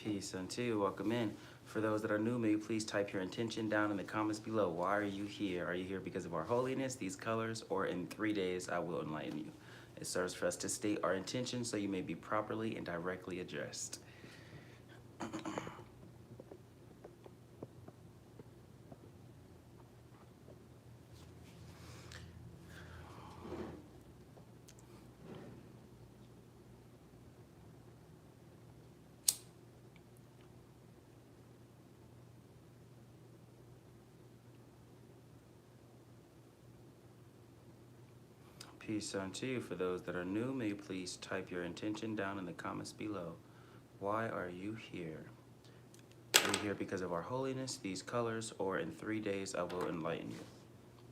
Peace unto you. Welcome in. For those that are new, may you please type your intention down in the comments below. Why are you here? Are you here because of our holiness, these colors, or in 3 days I will enlighten you? It serves for us to state our intention so you may be properly and directly addressed. Peace unto you. For those that are new, may you please type your intention down in the comments below. Why are you here? Are you here because of our holiness, these colors, or in 3 days I will enlighten you?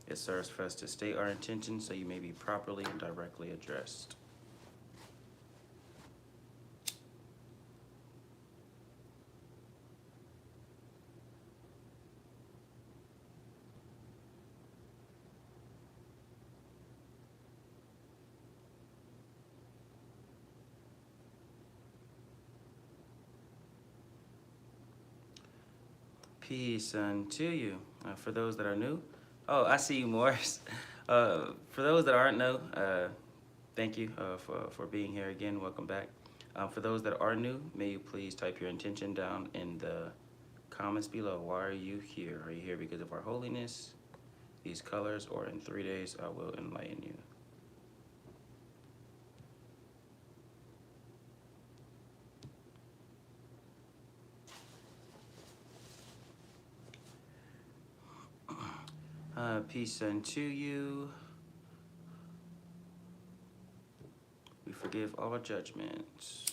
It serves for us to state our intention so you may be properly and directly addressed. Peace unto you. For those that are new, oh, I see you, Morris. For those that aren't new, thank you for being here again. Welcome back. For those that are new, may you please type your intention down in the comments below. Why are you here? Are you here because of our holiness, these colors, or in 3 days I will enlighten you? Peace unto you. We forgive all judgments.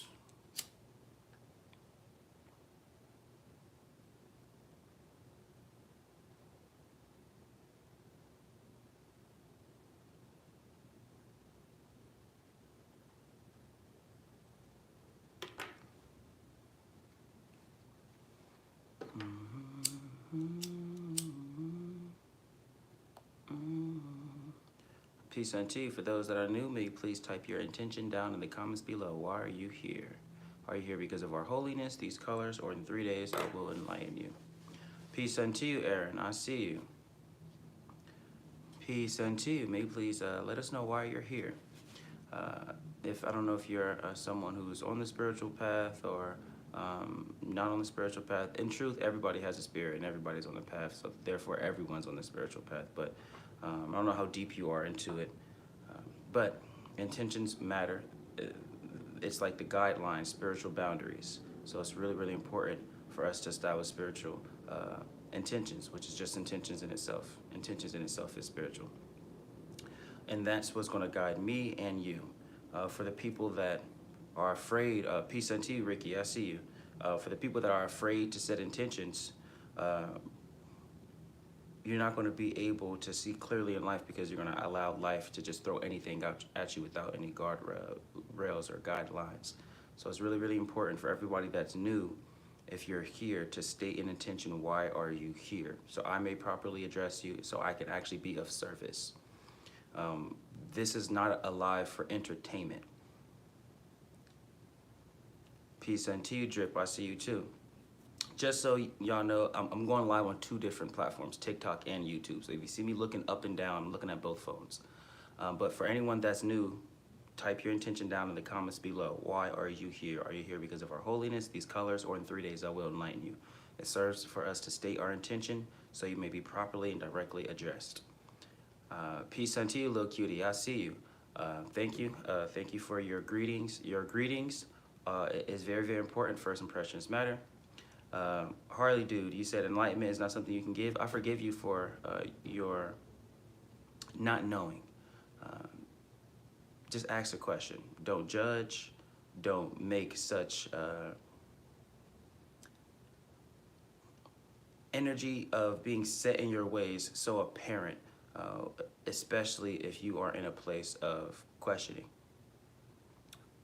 Peace unto you. For those that are new, may you please type your intention down in the comments below. Why are you here? Are you here because of our holiness, these colors, or in 3 days I will enlighten you? Peace unto you, Aaron. I see you. Peace unto you. May you please let us know why you're here. If I don't know if you're someone who's on the spiritual path or not on the spiritual path. In truth, everybody has a spirit and everybody's on the path, so therefore everyone's on the spiritual path. But I don't know how deep you are into it, but intentions matter. It's like the guidelines, spiritual boundaries. So it's really, really important for us to establish spiritual intentions, which is just intentions in itself. Intentions in itself is spiritual. And that's what's going to guide me and you. For the people that are afraid, peace unto you, Ricky, I see you. For the people that are afraid to set intentions, you're not going to be able to see clearly in life because you're going to allow life to just throw anything out at you without any guardrails or guidelines. So it's really, really important for everybody that's new, if you're here, to state an intention. Why are you here? So I may properly address you so I can actually be of service. This is not a live for entertainment. Peace unto you, Drip. I see you too. Just so y'all know, I'm going live on 2 different platforms, TikTok and YouTube. So if you see me looking up and down, I'm looking at both phones. But for anyone that's new, type your intention down in the comments below. Why are you here? Are you here because of our holiness, these colors, or in 3 days I will enlighten you? It serves for us to state our intention so you may be properly and directly addressed. Peace unto you, little cutie. I see you. Thank you. Thank you for your greetings. Your greetings is very, very important. First impressions matter. Harley dude, you said enlightenment is not something you can give. I forgive you for your not knowing. Just ask a question. Don't judge. Don't make such energy of being set in your ways so apparent, especially if you are in a place of questioning.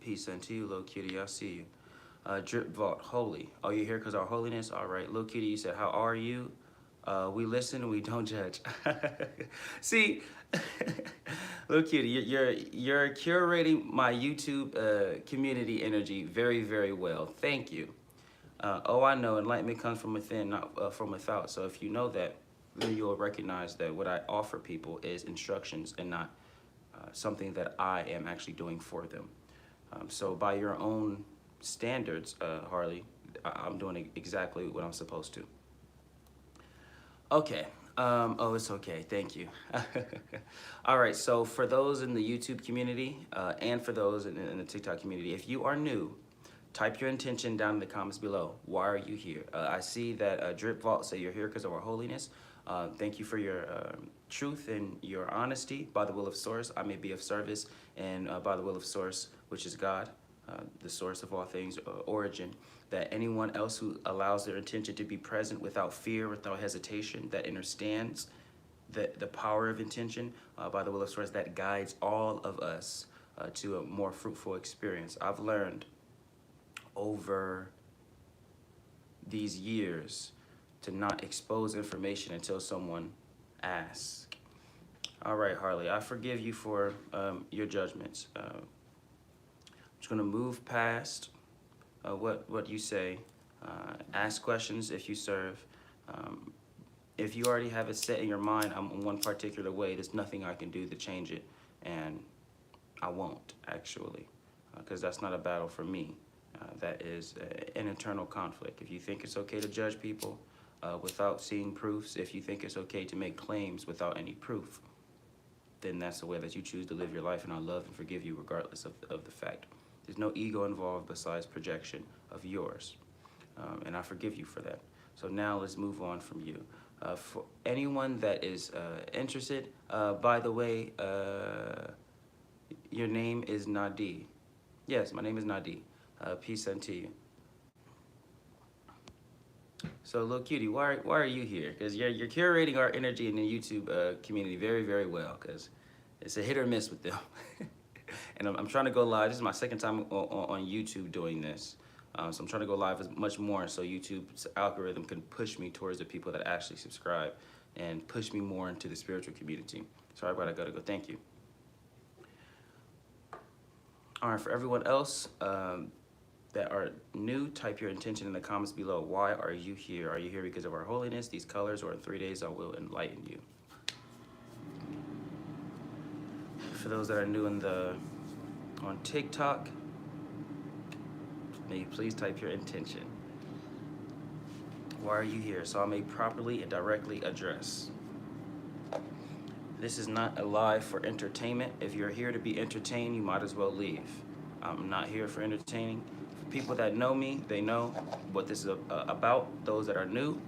Peace unto you, little cutie. I see you. Drip Vault, holy. Oh, you're here because our holiness? All right. Little kitty, you said, how are you? We listen, we don't judge. See, little kitty, you're curating my YouTube community energy very, very well. Thank you. Oh, I know enlightenment comes from within, not from without. So if you know that, then you'll recognize that what I offer people is instructions and not something that I am actually doing for them. So by your own standards, Harley, I'm doing exactly what I'm supposed to. Okay. Oh, it's okay. Thank you. All right. So for those in the YouTube community and for those in the TikTok community, if you are new, type your intention down in the comments below. Why are you here? I see that Drip Vault say you're here because of our holiness. Thank you for your truth and your honesty. By the will of Source, I may be of service, and by the will of Source, which is God, the source of all things, origin, that anyone else who allows their intention to be present without fear, without hesitation, that understands the power of intention, by the will of Source, that guides all of us to a more fruitful experience. I've learned over these years to not expose information until someone asks. All right, Harley, I forgive you for your judgments. I'm just gonna move past what you say. Ask questions if you serve. If you already have it set in your mind, I'm in one particular way, there's nothing I can do to change it, and I won't, actually, because that's not a battle for me. That is an internal conflict. If you think it's okay to judge people without seeing proofs, if you think it's okay to make claims without any proof, then that's the way that you choose to live your life, and I love and forgive you regardless of the fact. There's no ego involved besides projection of yours, and I forgive you for that. So now let's move on from you. For anyone that is interested, by the way, your name is Nadiie. Yes, my name is Nadiie. Peace unto you. So, little cutie, why are you here? Because you're curating our energy in the YouTube community very, very well. Because it's a hit or miss with them. And I'm trying to go live. This is my second time on YouTube doing this. So I'm trying to go live as much more so YouTube's algorithm can push me towards the people that actually subscribe and push me more into the spiritual community. Sorry, but I gotta go. Thank you. All right, for everyone else that are new, type your intention in the comments below. Why are you here? Are you here because of our holiness, these colors, or in 3 days I will enlighten you? For those that are new on TikTok, may you please type your intention. Why are you here? So I may properly and directly address. This is not a live for entertainment. If you're here to be entertained, you might as well leave. I'm not here for entertaining. For people that know me, they know what this is about. Those that are new,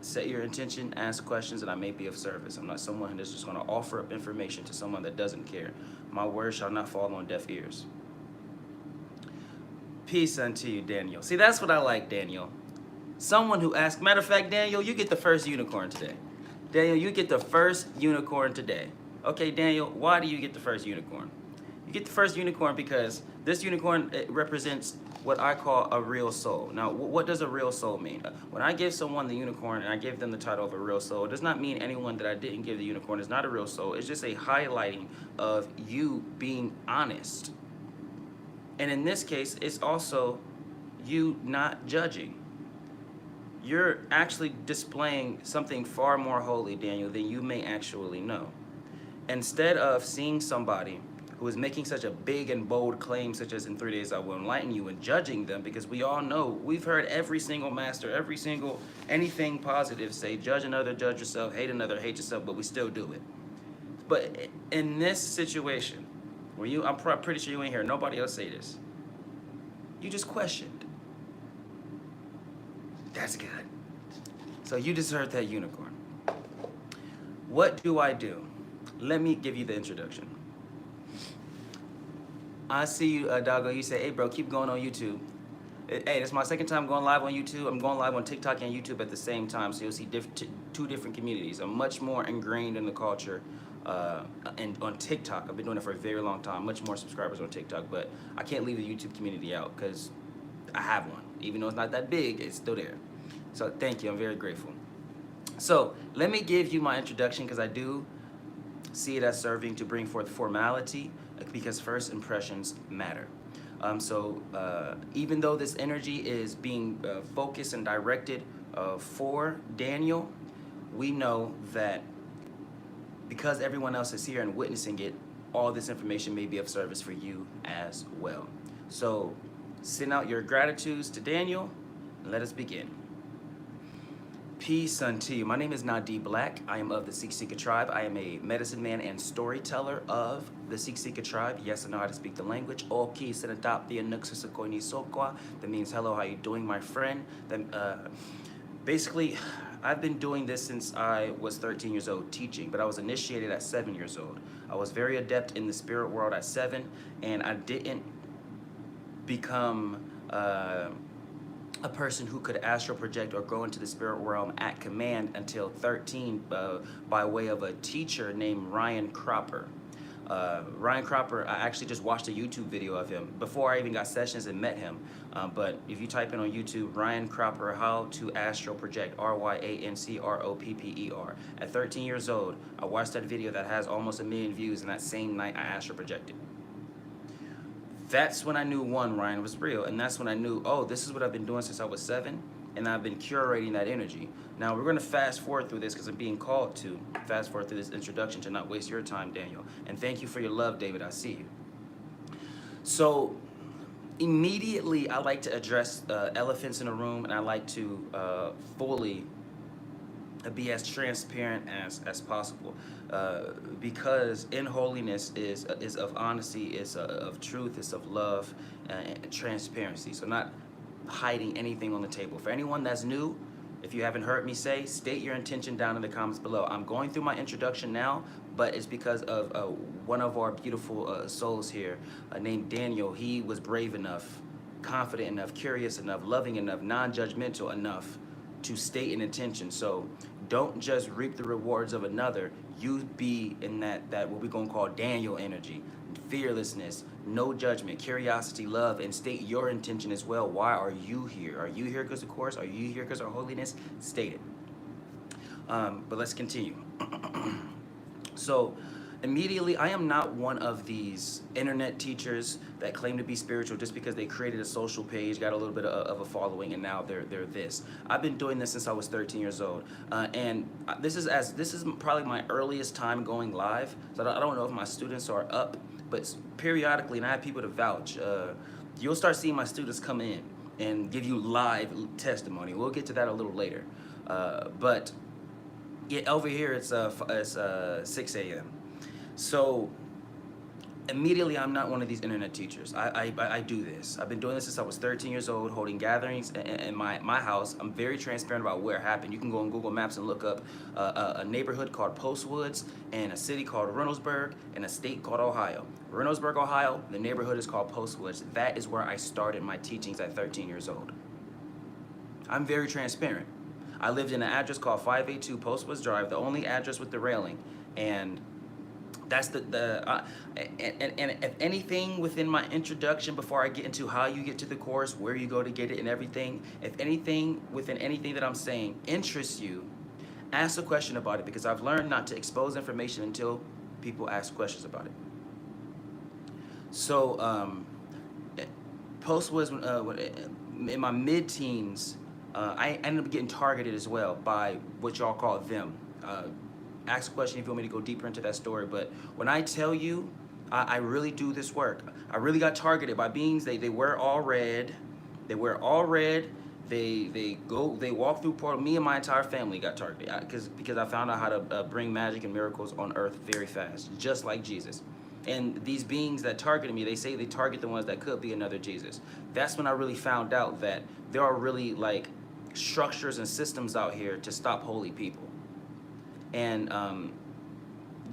set your intention, ask questions, and I may be of service. I'm not someone that's just gonna offer up information to someone that doesn't care. My word shall not fall on deaf ears. Peace unto you, Daniel. See, that's what I like, Daniel. Someone who asks, matter of fact, Daniel, you get the first unicorn today. Daniel, you get the first unicorn today. Okay, Daniel, why do you get the first unicorn? You get the first unicorn because this unicorn, it represents what I call a real soul. Now, what does a real soul mean? When I give someone the unicorn and I give them the title of a real soul, it does not mean anyone that I didn't give the unicorn is not a real soul. It's just a highlighting of you being honest. And in this case, it's also you not judging. You're actually displaying something far more holy, Daniel, than you may actually know. Instead of seeing somebody who is making such a big and bold claim, such as in 3 days I will enlighten you, and judging them, because we all know, we've heard every single master, every single anything positive say, judge another, judge yourself, hate another, hate yourself, but we still do it. But in this situation, where I'm pretty sure you ain't hear nobody else say this, you just questioned. That's good. So you deserve that unicorn. What do I do? Let me give you the introduction. I see you, Doggo. You say, hey, bro, keep going on YouTube. Hey, this is my second time going live on YouTube. I'm going live on TikTok and YouTube at the same time, so you'll see two different communities. I'm much more ingrained in the culture and on TikTok. I've been doing it for a very long time, much more subscribers on TikTok, but I can't leave the YouTube community out because I have one. Even though it's not that big, it's still there. So thank you, I'm very grateful. So let me give you my introduction because I do see it as serving to bring forth formality because first impressions matter. Even though this energy is being focused and directed for Daniel, we know that because everyone else is here and witnessing it, all this information may be of service for you as well. So send out your gratitudes to Daniel and let us begin. Peace unto you. My name is Nadiie Black. I am of the Seeker tribe. I am a medicine man and storyteller of the Seeker tribe. Yes, I know how to speak the language. That means hello, how you doing, my friend? Basically, I've been doing this since I was 13 years old teaching, but I was initiated at 7 years old. I was very adept in the spirit world at 7, and I didn't become a person who could astral project or go into the spirit realm at command until 13 by way of a teacher named Ryan Cropper. Ryan Cropper, I actually just watched a YouTube video of him before I even got sessions and met him. But if you type in on YouTube, Ryan Cropper, how to astral project, RYANCROPPER. At 13 years old, I watched that video that has almost 1 million views, and that same night I astral projected. That's when I knew, one, Ryan was real, and that's when I knew, oh, this is what I've been doing since I was 7, and I've been curating that energy. Now, we're going to fast forward through this because I'm being called to fast forward through this introduction to not waste your time, Daniel. And thank you for your love, David. I see you. So, immediately, I like to address elephants in the room, and I like to fully be as transparent as possible, because in holiness is of honesty, is of truth, is of love and transparency. So not hiding anything on the table. For anyone that's new, if you haven't heard me say, state your intention down in the comments below. I'm going through my introduction now, but it's because of one of our beautiful souls here named Daniel. He was brave enough, confident enough, curious enough, loving enough, non-judgmental enough to state an intention. So don't just reap the rewards of another. You be in that what we're gonna call Daniel energy, fearlessness, no judgment, curiosity, love, and state your intention as well. Why are you here? Are you here because of course? Are you here because of holiness? State it. But let's continue. So immediately, I am not one of these internet teachers that claim to be spiritual just because they created a social page, got a little bit of a following, and now they're this. I've been doing this since I was 13 years old, and this is probably my earliest time going live. So I don't know if my students are up, but periodically, and I have people to vouch. You'll start seeing my students come in and give you live testimony. We'll get to that a little later, but yeah, over here it's 6 a.m. So immediately, I'm not one of these internet teachers. I do this. I've been doing this since I was 13 years old, holding gatherings in my house. I'm very transparent about where it happened. You can go on Google Maps and look up a neighborhood called Postwoods, and a city called Reynoldsburg, and a state called Ohio. Reynoldsburg, Ohio, the neighborhood is called Postwoods. That is where I started my teachings at 13 years old. I'm very transparent. I lived in an address called 582 Postwoods Drive, the only address with the railing, and that's and if anything within my introduction, before I get into how you get to the course, where you go to get it and everything, if anything within anything that I'm saying interests you, ask a question about it, because I've learned not to expose information until people ask questions about it. So Post was in my mid-teens, I ended up getting targeted as well by what y'all call them. Ask a question if you want me to go deeper into that story. But when I tell you, I really do this work. I really got targeted by beings. They wear all red. They wear all red. They walk through portal. Me and my entire family got targeted because I found out how to bring magic and miracles on earth very fast, just like Jesus. And these beings that targeted me, they say they target the ones that could be another Jesus. That's when I really found out that there are really like structures and systems out here to stop holy people. And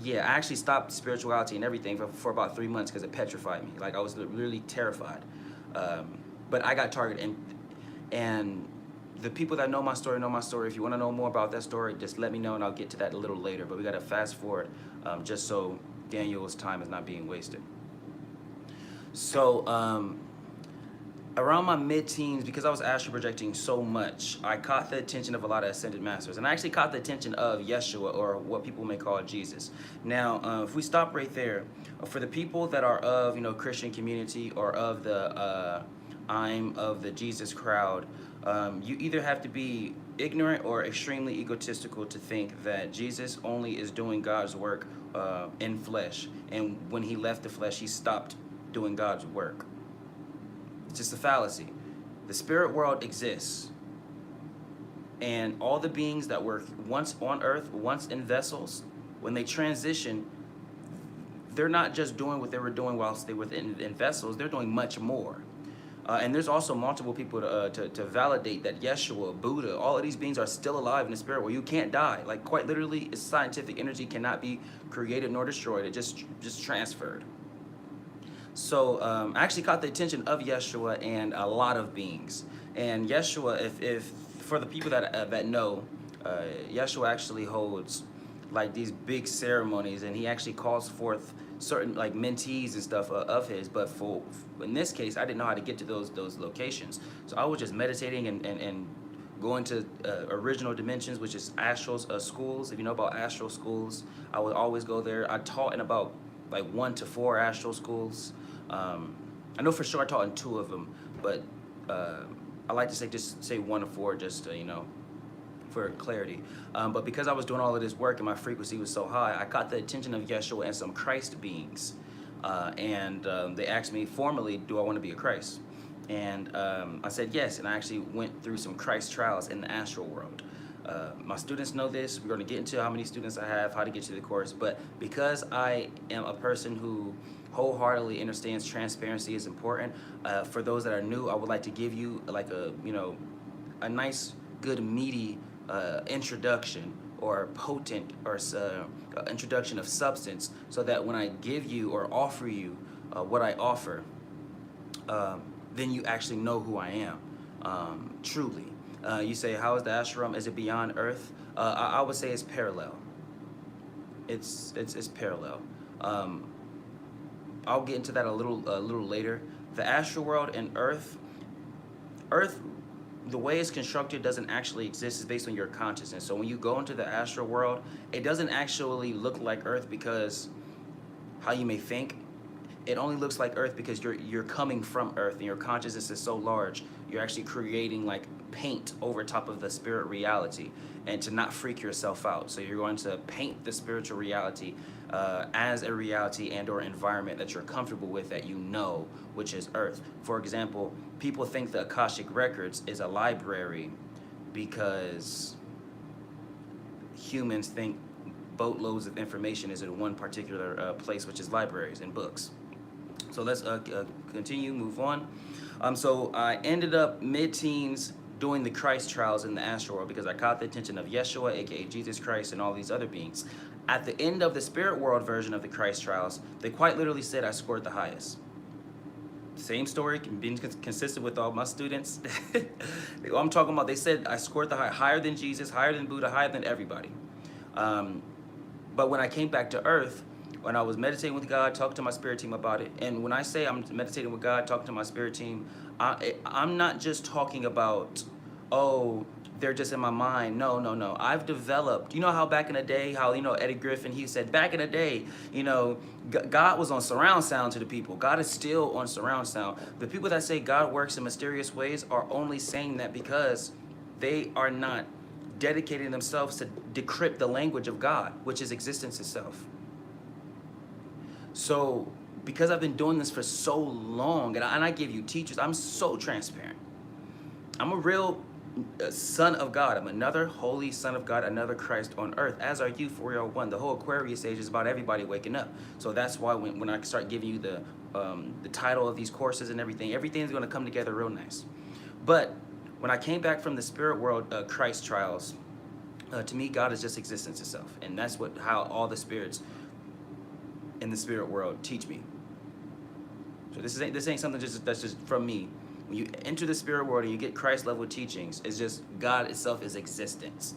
yeah, I actually stopped spirituality and everything for about 3 months because it petrified me. Like I was really terrified. But I got targeted, and the people that know my story know my story. If you want to know more about that story, just let me know and I'll get to that a little later. But we got to fast forward just so Daniel's time is not being wasted. So around my mid-teens, because I was astral projecting so much, I caught the attention of a lot of ascended masters, and I actually caught the attention of Yeshua, or what people may call Jesus. Now, if we stop right there, for the people that are of, Christian community, or of the I'm of the Jesus crowd, you either have to be ignorant or extremely egotistical to think that Jesus only is doing God's work in flesh, and when he left the flesh, he stopped doing God's work. It's just a fallacy. The spirit world exists, and all the beings that were once on earth, once in vessels, when they transition, they're not just doing what they were doing whilst they were in vessels, they're doing much more. And there's also multiple people to validate that Yeshua, Buddha, all of these beings are still alive in the spirit world. You can't die. Like, quite literally, it's scientific energy cannot be created nor destroyed. It just transferred. So I actually caught the attention of Yeshua and a lot of beings. And Yeshua, if for the people that know, Yeshua actually holds like these big ceremonies, and he actually calls forth certain like mentees and stuff of his. But for in this case, I didn't know how to get to those locations, so I was just meditating and going to original dimensions, which is astral schools. If you know about astral schools, I would always go there. I taught in about like 1 to 4 astral schools. I know for sure I taught in 2 of them, but I like to just say 1 to 4, just to, for clarity. But because I was doing all of this work and my frequency was so high, I caught the attention of Yeshua and some Christ beings. And they asked me formally, do I want to be a Christ? And I said yes, and I actually went through some Christ trials in the astral world. My students know this. We're going to get into how many students I have, how to get to the course. But because I am a person who wholeheartedly understands transparency is important, for those that are new, I would like to give you like a nice, good, meaty introduction, or potent, or introduction of substance, so that when I give you or offer you what I offer, then you actually know who I am, truly. You say, how is the ashram? Is it beyond Earth? I would say it's parallel. It's parallel. I'll get into that a little later. The astral world and Earth, the way it's constructed doesn't actually exist. It's based on your consciousness. So when you go into the astral world, it doesn't actually look like Earth because how you may think. It only looks like Earth because you're coming from Earth, and your consciousness is so large, you're actually creating like paint over top of the spirit reality, and to not freak yourself out. So you're going to paint the spiritual reality as a reality and or environment that you're comfortable with, that you know, which is Earth. For example, people think the Akashic Records is a library because humans think boatloads of information is in one particular place, which is libraries and books. So let's continue, move on. So I ended up mid-teens doing the Christ trials in the astral world because I caught the attention of Yeshua, A.K.A. Jesus Christ, and all these other beings. At the end of the spirit world version of the Christ trials, they quite literally said I scored the highest. Same story, being consistent with all my students. I'm talking about, they said I scored the higher than Jesus, higher than Buddha, higher than everybody. But when I came back to Earth, when I was meditating with God, talking to my spirit team about it, and when I say I'm meditating with God, talking to my spirit team, I'm not just talking about, oh, they're just in my mind. No. I've developed, you know how back in the day, how, Eddie Griffin, he said back in the day, God was on surround sound to the people. God is still on surround sound. The people that say God works in mysterious ways are only saying that because they are not dedicating themselves to decrypt the language of God, which is existence itself. So, because I've been doing this for so long, and I give you teachers, I'm so transparent. I'm a real son of God. I'm another holy son of God, another Christ on earth, as are you, 401. The whole Aquarius age is about everybody waking up. So that's why when I start giving you the title of these courses and everything's going to come together real nice. But when I came back from the spirit world Christ trials, to me, God is just existence itself. And that's how all the spirits in the spirit world teach me. So this ain't something that's just from me. When you enter the spirit world and you get Christ level teachings, it's just God itself is existence.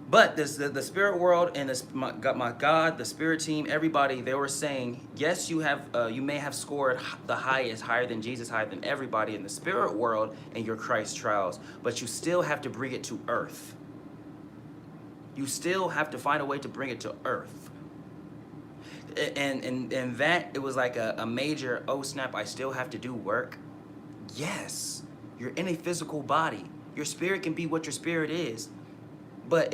But the spirit world and my God, the spirit team, everybody, they were saying, yes, you may have scored the highest, higher than Jesus, higher than everybody in the spirit world in your Christ trials, but you still have to bring it to earth. You still have to find a way to bring it to earth. And that, it was like a major, oh snap, I still have to do work. Yes, you're in a physical body. Your spirit can be what your spirit is. But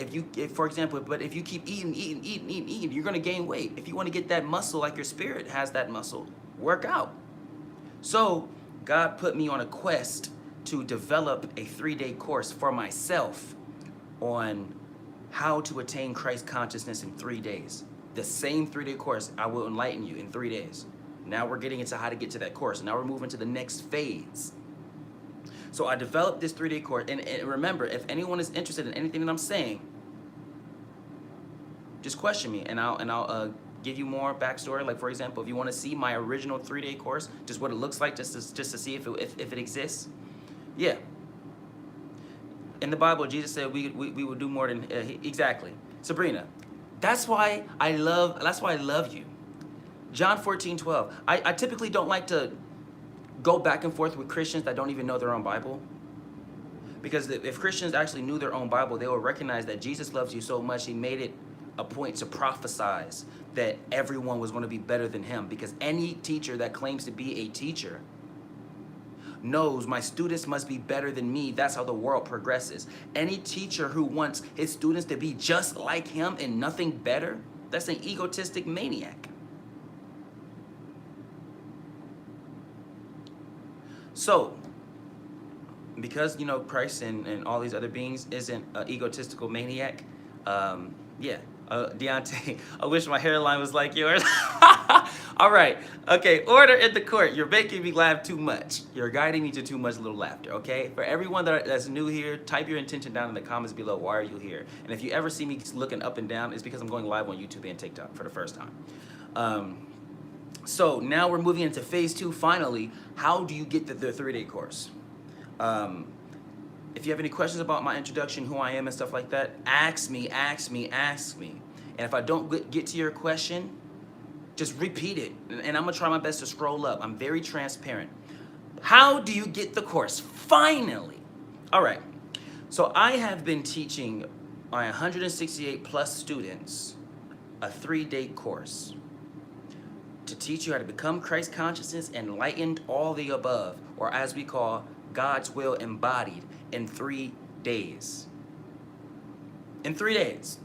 for example, if you keep eating, you're gonna gain weight. If you want to get that muscle like your spirit has that muscle, work out. So God put me on a quest to develop a 3-day course for myself on how to attain Christ consciousness in 3 days. The same 3-day course, I will enlighten you in 3 days. Now we're getting into how to get to that course. Now we're moving to the next phase. So I developed this 3-day course, and remember, if anyone is interested in anything that I'm saying, just question me, and I'll give you more backstory. Like, for example, if you want to see my original 3-day course, just what it looks like, just to see if it exists, yeah. In the Bible, Jesus said we would do more than exactly. Sabrina, that's why I love you. John 14:12. I typically don't like to go back and forth with Christians that don't even know their own Bible. Because if Christians actually knew their own Bible, they would recognize that Jesus loves you so much, he made it a point to prophesize that everyone was going to be better than him. Because any teacher that claims to be a teacher knows my students must be better than me. That's how the world progresses. Any teacher who wants his students to be just like him and nothing better, that's an egotistic maniac. So, because, you know, Christ and all these other beings isn't an egotistical maniac, yeah, Deontay, I wish my hairline was like yours. All right, okay, order in the court. You're making me laugh too much. You're guiding me to too much little laughter, okay? For everyone that's new here, type your intention down in the comments below. Why are you here? And if you ever see me looking up and down, it's because I'm going live on YouTube and TikTok for the first time. So now we're moving into phase 2, finally. How do you get the 3-day course? If you have any questions about my introduction, who I am and stuff like that, ask me. And if I don't get to your question, just repeat it. And I'm gonna try my best to scroll up. I'm very transparent. How do you get the course? Finally. All right. So I have been teaching my 168 plus students a 3-day course to teach you how to become Christ consciousness, enlightened, all the above, or as we call God's will embodied, in 3 days. In 3 days.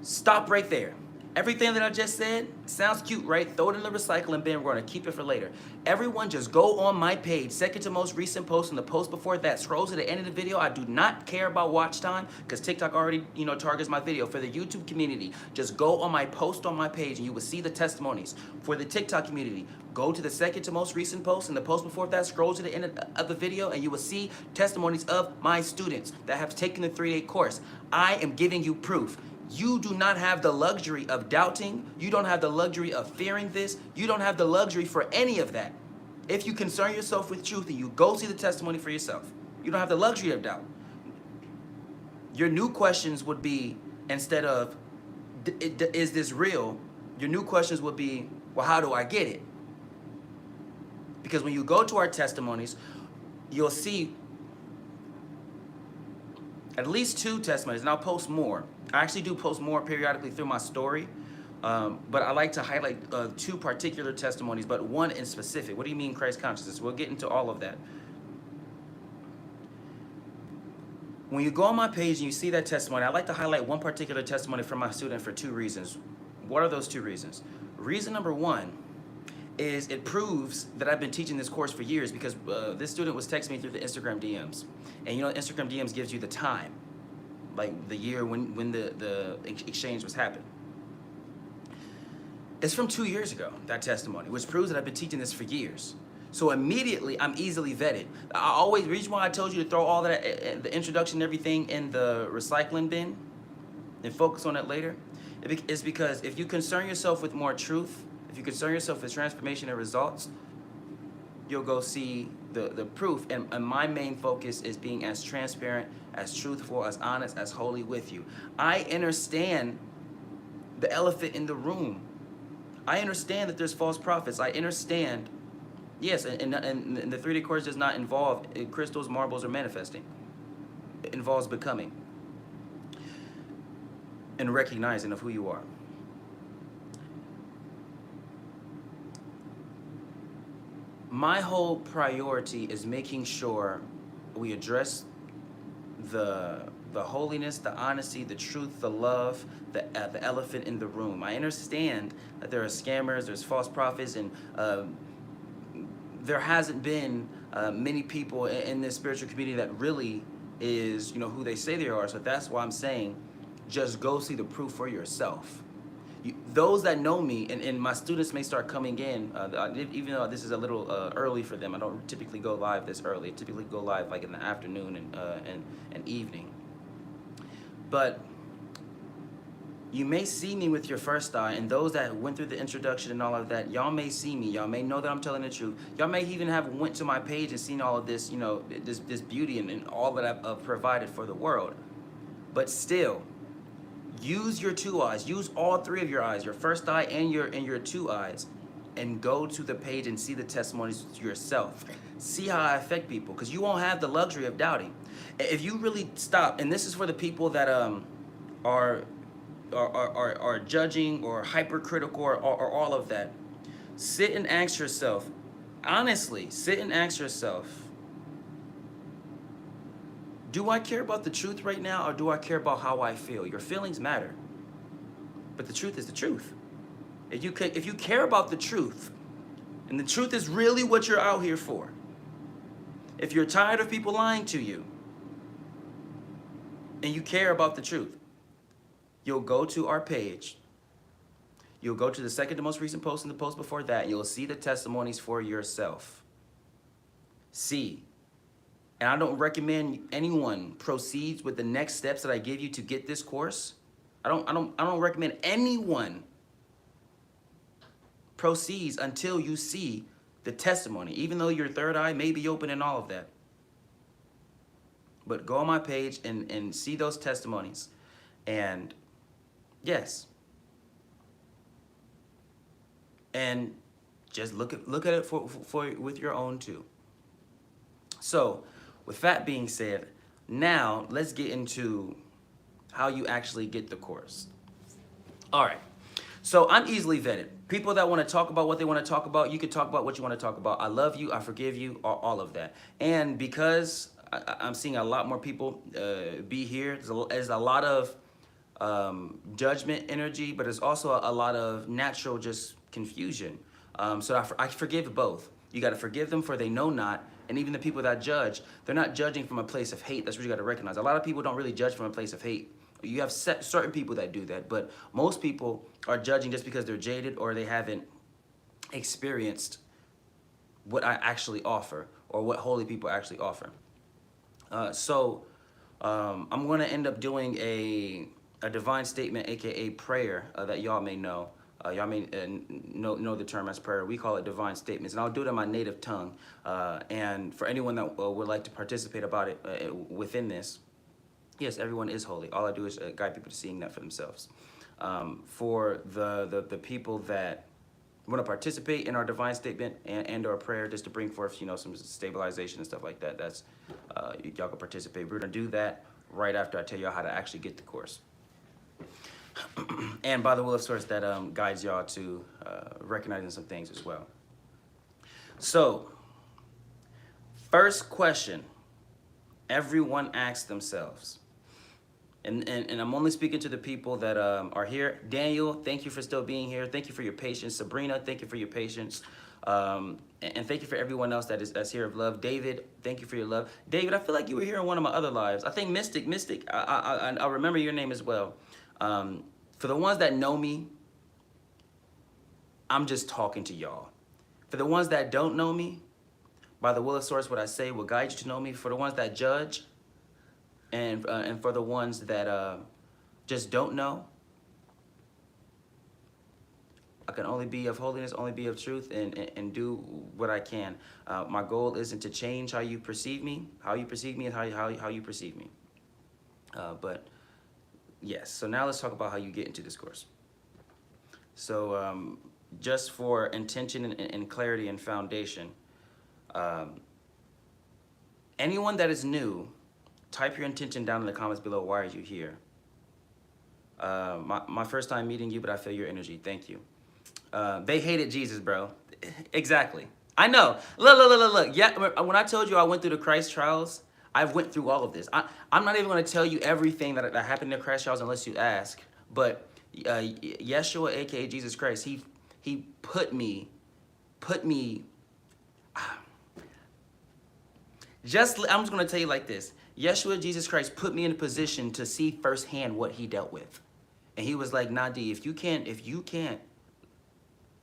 Stop right there. Everything that I just said sounds cute, right? Throw it in the recycling bin. We're going to keep it for later. Everyone just go on my page, second to most recent post, and the post before that. Scroll to the end of the video. I do not care about watch time because TikTok already, targets my video. For the YouTube community, just go on my post on my page and you will see the testimonies. For the TikTok community, go to the second to most recent post and the post before that. Scroll to the end of the video and you will see testimonies of my students that have taken the 3-day course. I am giving you proof. You do not have the luxury of doubting. You don't have the luxury of fearing this. You don't have the luxury for any of that. If you concern yourself with truth and you go see the testimony for yourself, you don't have the luxury of doubt. Your new questions would be, instead of, is this real? Your new questions would be, well, how do I get it? Because when you go to our testimonies, you'll see at least 2 testimonies, and I'll post more. I actually do post more periodically through my story, but I like to highlight 2 particular testimonies, but one in specific. What do you mean Christ consciousness? We'll get into all of that. When you go on my page and you see that testimony, I like to highlight one particular testimony from my student for 2 reasons. What are those 2 reasons? Reason number 1 is it proves that I've been teaching this course for years, because this student was texting me through the Instagram DMs. And Instagram DMs gives you the time, like the year when the exchange was happening. It's from 2 years ago, that testimony, which proves that I've been teaching this for years. So immediately, I'm easily vetted. The reason why I told you to throw all that, the introduction and everything, in the recycling bin and focus on it later, is because if you concern yourself with more truth, if you concern yourself with transformation and results, you'll go see the proof. And my main focus is being as transparent, as truthful, as honest, as holy with you. I understand the elephant in the room. I understand that there's false prophets. I understand, yes, and the 3D course does not involve crystals, marbles, or manifesting. It involves becoming and recognizing of who you are. My whole priority is making sure we address the holiness, the honesty, the truth, the love, the elephant in the room. I understand that there are scammers, there's false prophets, and there hasn't been many people in this spiritual community that really is, who they say they are. So that's why I'm saying, just go see the proof for yourself. Those that know me, and my students may start coming in, even though this is a little early for them. I don't typically go live this early. I typically go live like in the afternoon and evening. But you may see me with your first eye, and those that went through the introduction and all of that, y'all may see me. Y'all may know that I'm telling the truth. Y'all may even have went to my page and seen all of this, this beauty and all that I've provided for the world. But still, use your two eyes. Use all three of your eyes, your first eye and your two eyes, and go to the page and see the testimonies yourself. See how I affect people, because you won't have the luxury of doubting. If you really stop, and this is for the people that are judging or hypercritical or all of that, sit and ask yourself, honestly, sit and ask yourself, do I care about the truth right now, or do I care about how I feel? Your feelings matter, but the truth is the truth. If you care about the truth, and the truth is really what you're out here for, if you're tired of people lying to you, and you care about the truth, you'll go to our page. You'll go to the second to most recent post and the post before that. You'll see the testimonies for yourself. See. And I don't recommend anyone proceeds with the next steps that I give you to get this course. I don't recommend anyone proceeds until you see the testimony, even though your third eye may be open and all of that. But go on my page and see those testimonies. And yes. And just look at it for with your own too. So, with that being said, now let's get into how you actually get the course. All right. So I'm easily vetted. People that want to talk about what they want to talk about, you can talk about what you want to talk about. I love you. I forgive you. All of that. And because I'm seeing a lot more people be here, there's a lot of judgment energy, but there's also a lot of natural just confusion. So I forgive both. You got to forgive them, for they know not. And even the people that judge, they're not judging from a place of hate. That's what you got to recognize. A lot of people don't really judge from a place of hate. You have certain people that do that, but most people are judging just because they're jaded or they haven't experienced what I actually offer, or what holy people actually offer. So I'm going to end up doing a divine statement, A.K.A. prayer, that y'all may know. Y'all may know the term as prayer. We call it divine statements, and I'll do it in my native tongue. And for anyone that would like to participate about it within this, yes, everyone is holy. All I do is guide people to seeing that for themselves. For the people that want to participate in our divine statement and our prayer, just to bring forth, some stabilization and stuff like that, that's y'all can participate. We're gonna do that right after I tell y'all how to actually get the course. And by the will of source, that guides y'all to recognizing some things as well. So, first question everyone asks themselves, and I'm only speaking to the people that are here. Daniel, thank you for still being here. Thank you for your patience. Sabrina, thank you for your patience. And thank you for everyone else that's here of love. David, thank you for your love. David, I feel like you were here in one of my other lives. I think Mystic, I remember your name as well. For the ones that know me, I'm just talking to y'all. For the ones that don't know me, by the will of source, what I say will guide you to know me. For the ones that judge, and for the ones that just don't know, I can only be of holiness, only be of truth, and do what I can. My goal isn't to change how you perceive me. How you perceive me is how you perceive me. But yes, so now let's talk about how you get into discourse. So just for intention and clarity and foundation, anyone that is new, type your intention down in the comments below. Why are you here? My first time meeting you, but I feel your energy. Thank you. They hated Jesus, bro. Exactly. I know. Look. Yeah, when I told you I went through the Christ trials, I went through all of this. I'm not even going to tell you everything that happened in the Christ trials unless you ask. But Yeshua, A.K.A. Jesus Christ, he put me. I'm just going to tell you like this. Yeshua, Jesus Christ, put me in a position to see firsthand what he dealt with. And he was like, Nadiie, if you can't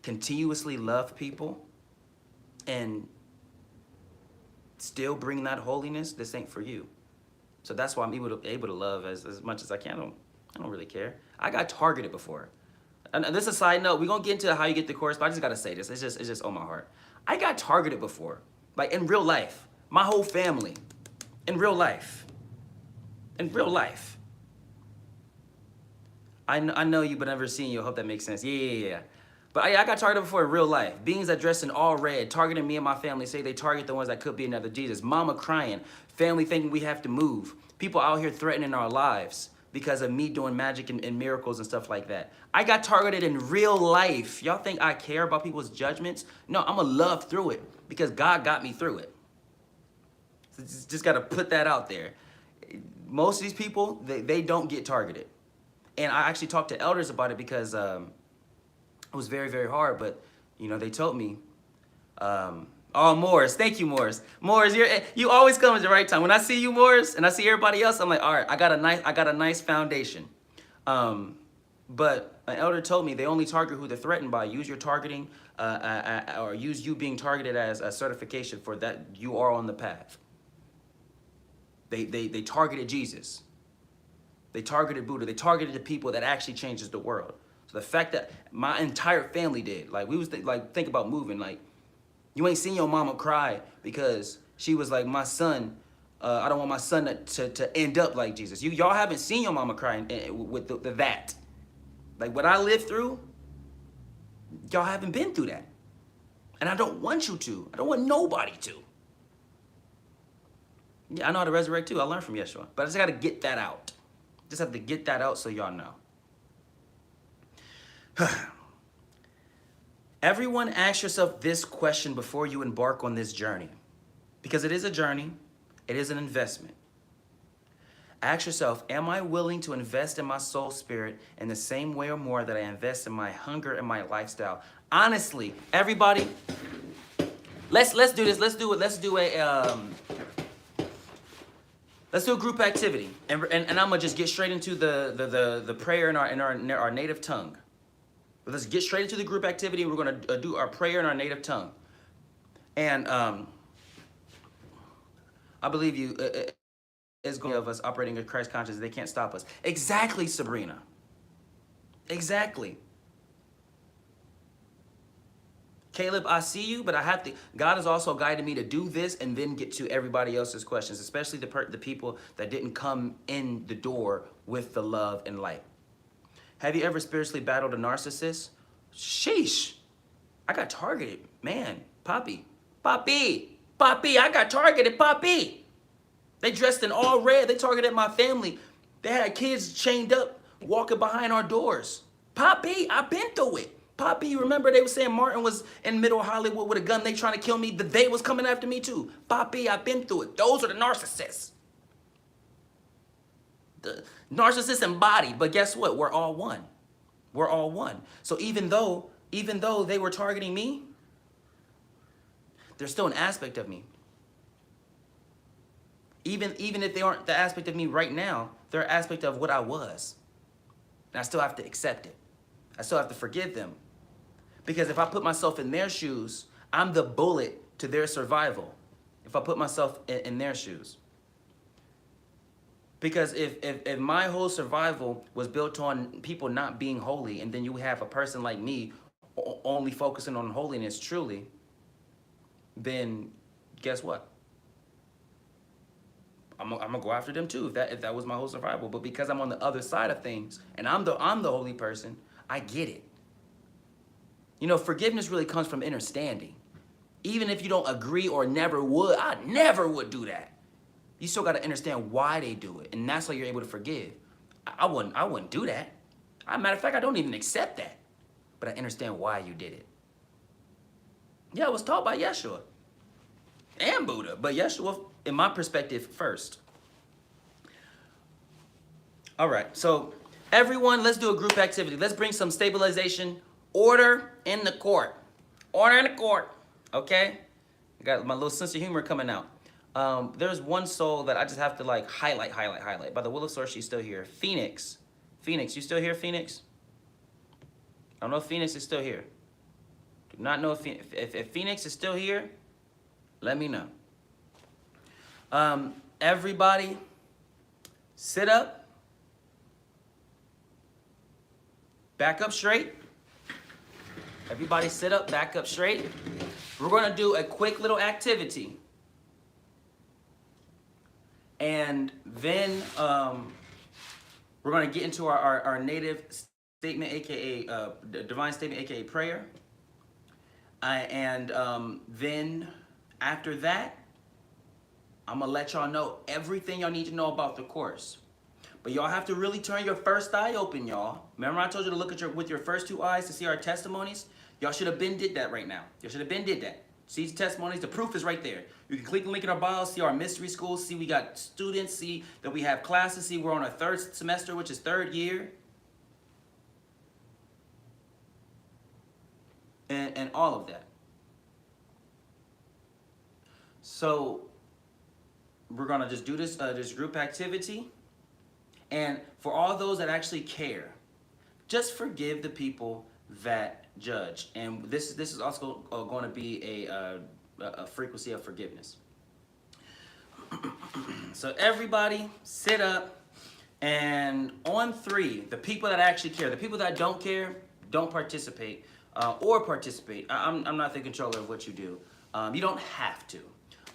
continuously love people and still bring that holiness, this ain't for you. So that's why I'm able to love as much as I can. I don't really care. I got targeted before. And this is a side note. We're going to get into how you get the course, but I just got to say this. It's just on my heart. I got targeted before. Like in real life. My whole family. In real life. In real life. I know you, but never seen you. I hope that makes sense. Yeah. But I got targeted before in real life. Beings that dressed in all red, targeting me and my family, say they target the ones that could be another Jesus. Mama crying, family thinking we have to move. People out here threatening our lives because of me doing magic and miracles and stuff like that. I got targeted in real life. Y'all think I care about people's judgments? No, I'm going to love through it because God got me through it. So just got to put that out there. Most of these people, they don't get targeted. And I actually talked to elders about it because it was very, very hard. But, you know, they told me, oh, Morris, thank you, Morris. Morris, you always come at the right time. When I see you, Morris, and I see everybody else, I'm like, all right, I got a nice foundation. But an elder told me they only target who they're threatened by. Use your targeting, or use you being targeted as a certification for that you are on the path. They targeted Jesus. They targeted Buddha. They targeted the people that actually changes the world. So the fact that my entire family did, like we was think about moving, like you ain't seen your mama cry because she was like, my son, I don't want my son to end up like Jesus. Y'all haven't seen your mama crying with that. Like what I lived through, y'all haven't been through that. And I don't want you to. I don't want nobody to. Yeah, I know how to resurrect too. I learned from Yeshua. But I just got to get that out. Just have to get that out so y'all know. Everyone ask yourself this question before you embark on this journey. Because it is a journey. It is an investment. Ask yourself, am I willing to invest in my soul spirit in the same way or more that I invest in my hunger and my lifestyle? Honestly, everybody, let's do this. Let's do a group activity, and I'm gonna just get straight into the prayer in our native tongue. Let's get straight into the group activity. We're gonna do our prayer in our native tongue, and I believe you is going to of us operating in Christ consciousness. They can't stop us. Exactly, Sabrina. Exactly. Caleb, I see you, but I have to. God has also guided me to do this and then get to everybody else's questions, especially the people that didn't come in the door with the love and light. Have you ever spiritually battled a narcissist? Sheesh. I got targeted. Man, Poppy, I got targeted, Poppy. They dressed in all red. They targeted my family. They had kids chained up, walking behind our doors. Poppy, I've been through it. Poppy, you remember they were saying Martin was in middle Hollywood with a gun. They trying to kill me. They was coming after me too. Poppy, I've been through it. Those are the narcissists. The narcissists embodied. But guess what? We're all one. We're all one. So even though they were targeting me, there's still an aspect of me. Even if they aren't the aspect of me right now, they're an aspect of what I was. And I still have to accept it. I still have to forgive them. Because if I put myself in their shoes, I'm the bullet to their survival. If I put myself in their shoes. Because if my whole survival was built on people not being holy, and then you have a person like me only focusing on holiness truly, then guess what? I'm gonna go after them too if that was my whole survival. But because I'm on the other side of things and I'm the holy person, I get it. You know, forgiveness really comes from understanding. Even if you don't agree or I never would do that. You still got to understand why they do it, and that's how you're able to forgive. I wouldn't do that. As a matter of fact, I don't even accept that, but I understand why you did it. Yeah, I was taught by Yeshua and Buddha, but Yeshua, in my perspective, first. All right, so everyone, let's do a group activity. Let's bring some stabilization, order in the court. Order in the court, okay? I got my little sense of humor coming out. There's one soul that I just have to like highlight. By the will of source, she's still here. Phoenix, you still here, Phoenix? I don't know if Phoenix is still here. Do not know if Phoenix is still here. Let me know. Everybody, sit up. Back up straight. Everybody sit up, back up straight. We're gonna do a quick little activity. And then we're gonna get into our native statement, A.K.A. Divine statement, A.K.A. prayer. And then after that, I'm gonna let y'all know everything y'all need to know about the course. But y'all have to really turn your first eye open, y'all. Remember I told you to look at with your first two eyes to see our testimonies? Y'all should have been did that right now. Y'all should have been did that. See the testimonies, the proof is right there. You can click the link in our bio, see our mystery school, see we got students, see that we have classes, see we're on our third semester, which is third year. And all of that. So we're gonna just do this group activity. And for all those that actually care, just forgive the people that judge. And this is also going to be a frequency of forgiveness. So everybody sit up, and on 3, the people that actually care, the people that don't care, don't participate or participate. I'm not the controller of what you do. You don't have to.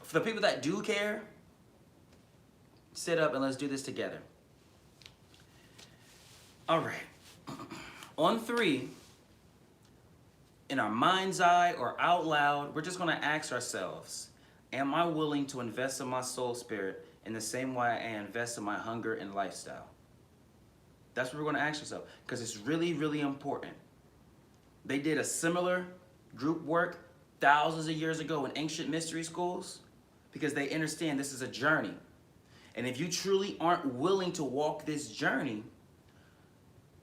For the people that do care, sit up and let's do this together. All right. On 3, in our mind's eye or out loud, we're just going to ask ourselves, am I willing to invest in my soul spirit in the same way I invest in my hunger and lifestyle? That's what we're going to ask ourselves, because it's really, really important. They did a similar group work thousands of years ago in ancient mystery schools because they understand this is a journey. And if you truly aren't willing to walk this journey,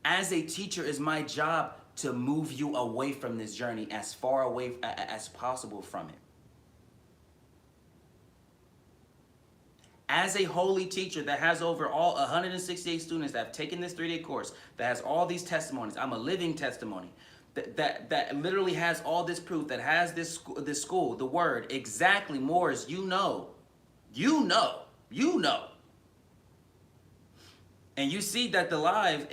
as a teacher, it's my job to move you away from this journey as far away as possible from it. As a holy teacher that has over all 168 students that have taken this 3-day course, that has all these testimonies, I'm a living testimony, that literally has all this proof, that has this school, the word, exactly, Morris, you know. And you see that the live,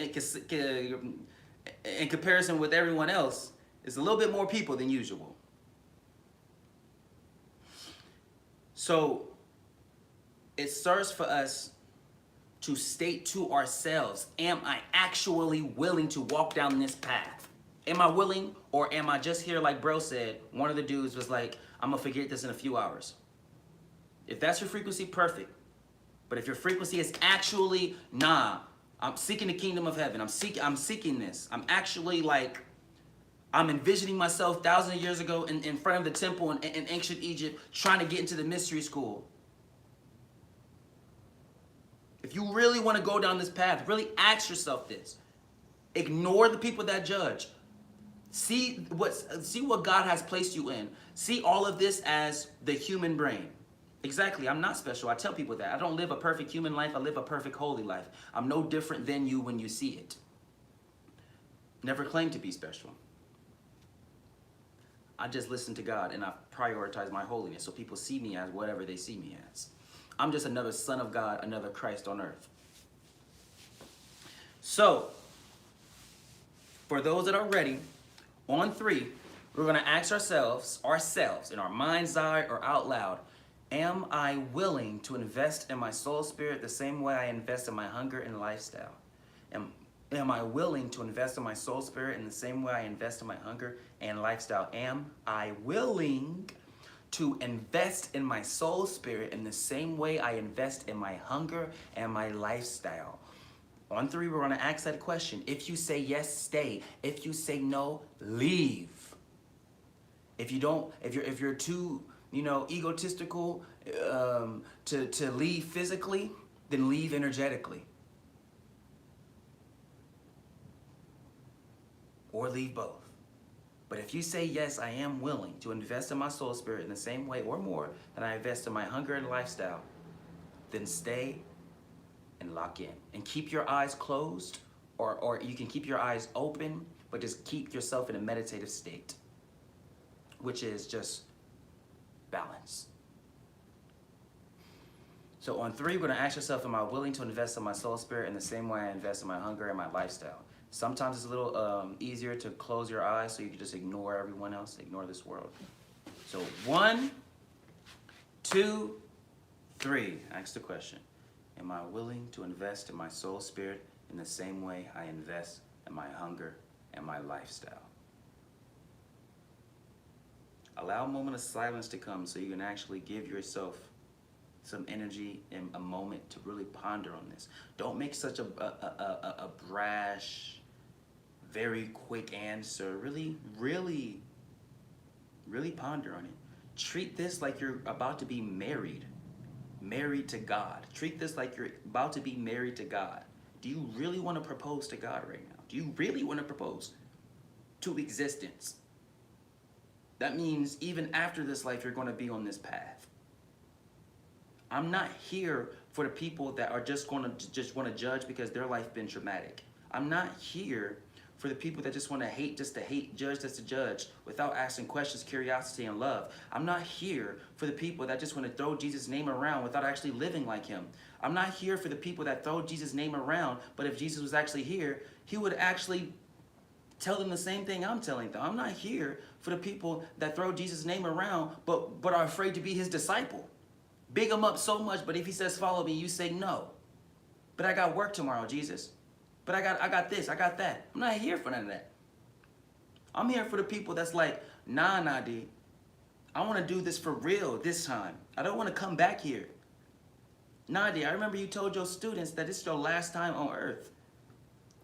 in comparison with everyone else, is a little bit more people than usual. So it serves for us to state to ourselves, am I actually willing to walk down this path? Am I willing, or am I just here, like bro said, one of the dudes was like, I'm gonna forget this in a few hours. If that's your frequency, perfect. But if your frequency is actually, nah, I'm seeking the kingdom of heaven. I'm seeking this. I'm actually like, I'm envisioning myself thousands of years ago in front of the temple in ancient Egypt, trying to get into the mystery school. If you really want to go down this path, really ask yourself this. Ignore the people that judge. See what God has placed you in. See all of this as the human brain. Exactly, I'm not special. I tell people that. I don't live a perfect human life. I live a perfect holy life. I'm no different than you when you see it. Never claim to be special. I just listen to God and I prioritize my holiness so people see me as whatever they see me as. I'm just another son of God, another Christ on earth. So, for those that are ready, On three, we're going to ask ourselves in our mind's eye or out loud, am I willing to invest in my soul spirit the same way I invest in my hunger and lifestyle? Am I willing to invest in my soul spirit in the same way I invest in my hunger and lifestyle? Am I willing to invest in my soul spirit in the same way I invest in my hunger and my lifestyle? On three, we're gonna ask that question. If you say yes, stay. If you say no, leave. If you're too, egotistical to leave physically, then leave energetically. Or leave both. But if you say, yes, I am willing to invest in my soul spirit in the same way or more than I invest in my hunger and lifestyle, then stay and lock in. And keep your eyes closed, or you can keep your eyes open, but just keep yourself in a meditative state, which is just balance. So on three, we're gonna ask yourself, am I willing to invest in my soul spirit in the same way I invest in my hunger and my lifestyle? Sometimes it's a little easier to close your eyes so you can just ignore everyone else, ignore this world. So 1, 2, 3, ask the question. Am I willing to invest in my soul spirit in the same way I invest in my hunger and my lifestyle? Allow a moment of silence to come so you can actually give yourself some energy and a moment to really ponder on this. Don't make such a brash, very quick answer. Really ponder on it. Treat this like you're about to be married to God. Treat this like you're about to be married to God. Do you really want to propose to God right now? Do you really want to propose to existence? That means even after this life, you're going to be on this path. I'm not here for the people that are just want to judge because their life been traumatic. I'm not here for the people that just want to hate just to hate, judge just to judge, without asking questions, curiosity, and love. I'm not here for the people that just want to throw Jesus' name around without actually living like him. I'm not here for the people that throw Jesus' name around, but if Jesus was actually here, he would actually tell them the same thing I'm telling them. I'm not here for the people that throw Jesus' name around, but are afraid to be his disciple. Big him up so much, but if he says follow me, you say no. But I got work tomorrow, Jesus. But I got this, I got that. I'm not here for none of that. I'm here for the people that's like, nah, Nadiie, I want to do this for real this time. I don't want to come back here. Nadiie, I remember you told your students that this is your last time on earth.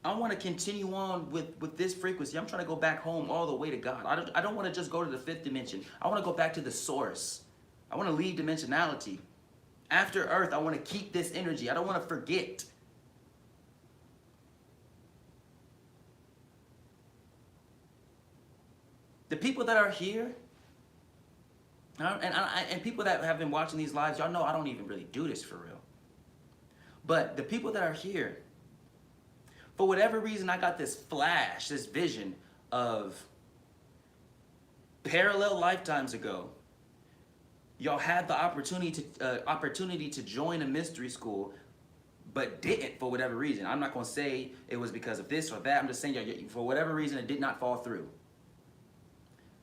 I want to continue on with this frequency. I'm trying to go back home all the way to God. I don't want to just go to the fifth dimension. I want to go back to the source. I want to leave dimensionality. After earth, I want to keep this energy. I don't want to forget. The people that are here, and people that have been watching these lives, y'all know I don't even really do this for real. But the people that are here, for whatever reason, I got this flash, this vision of parallel lifetimes ago. Y'all had the opportunity to join a mystery school, but didn't for whatever reason. I'm not going to say it was because of this or that. I'm just saying for whatever reason, it did not fall through.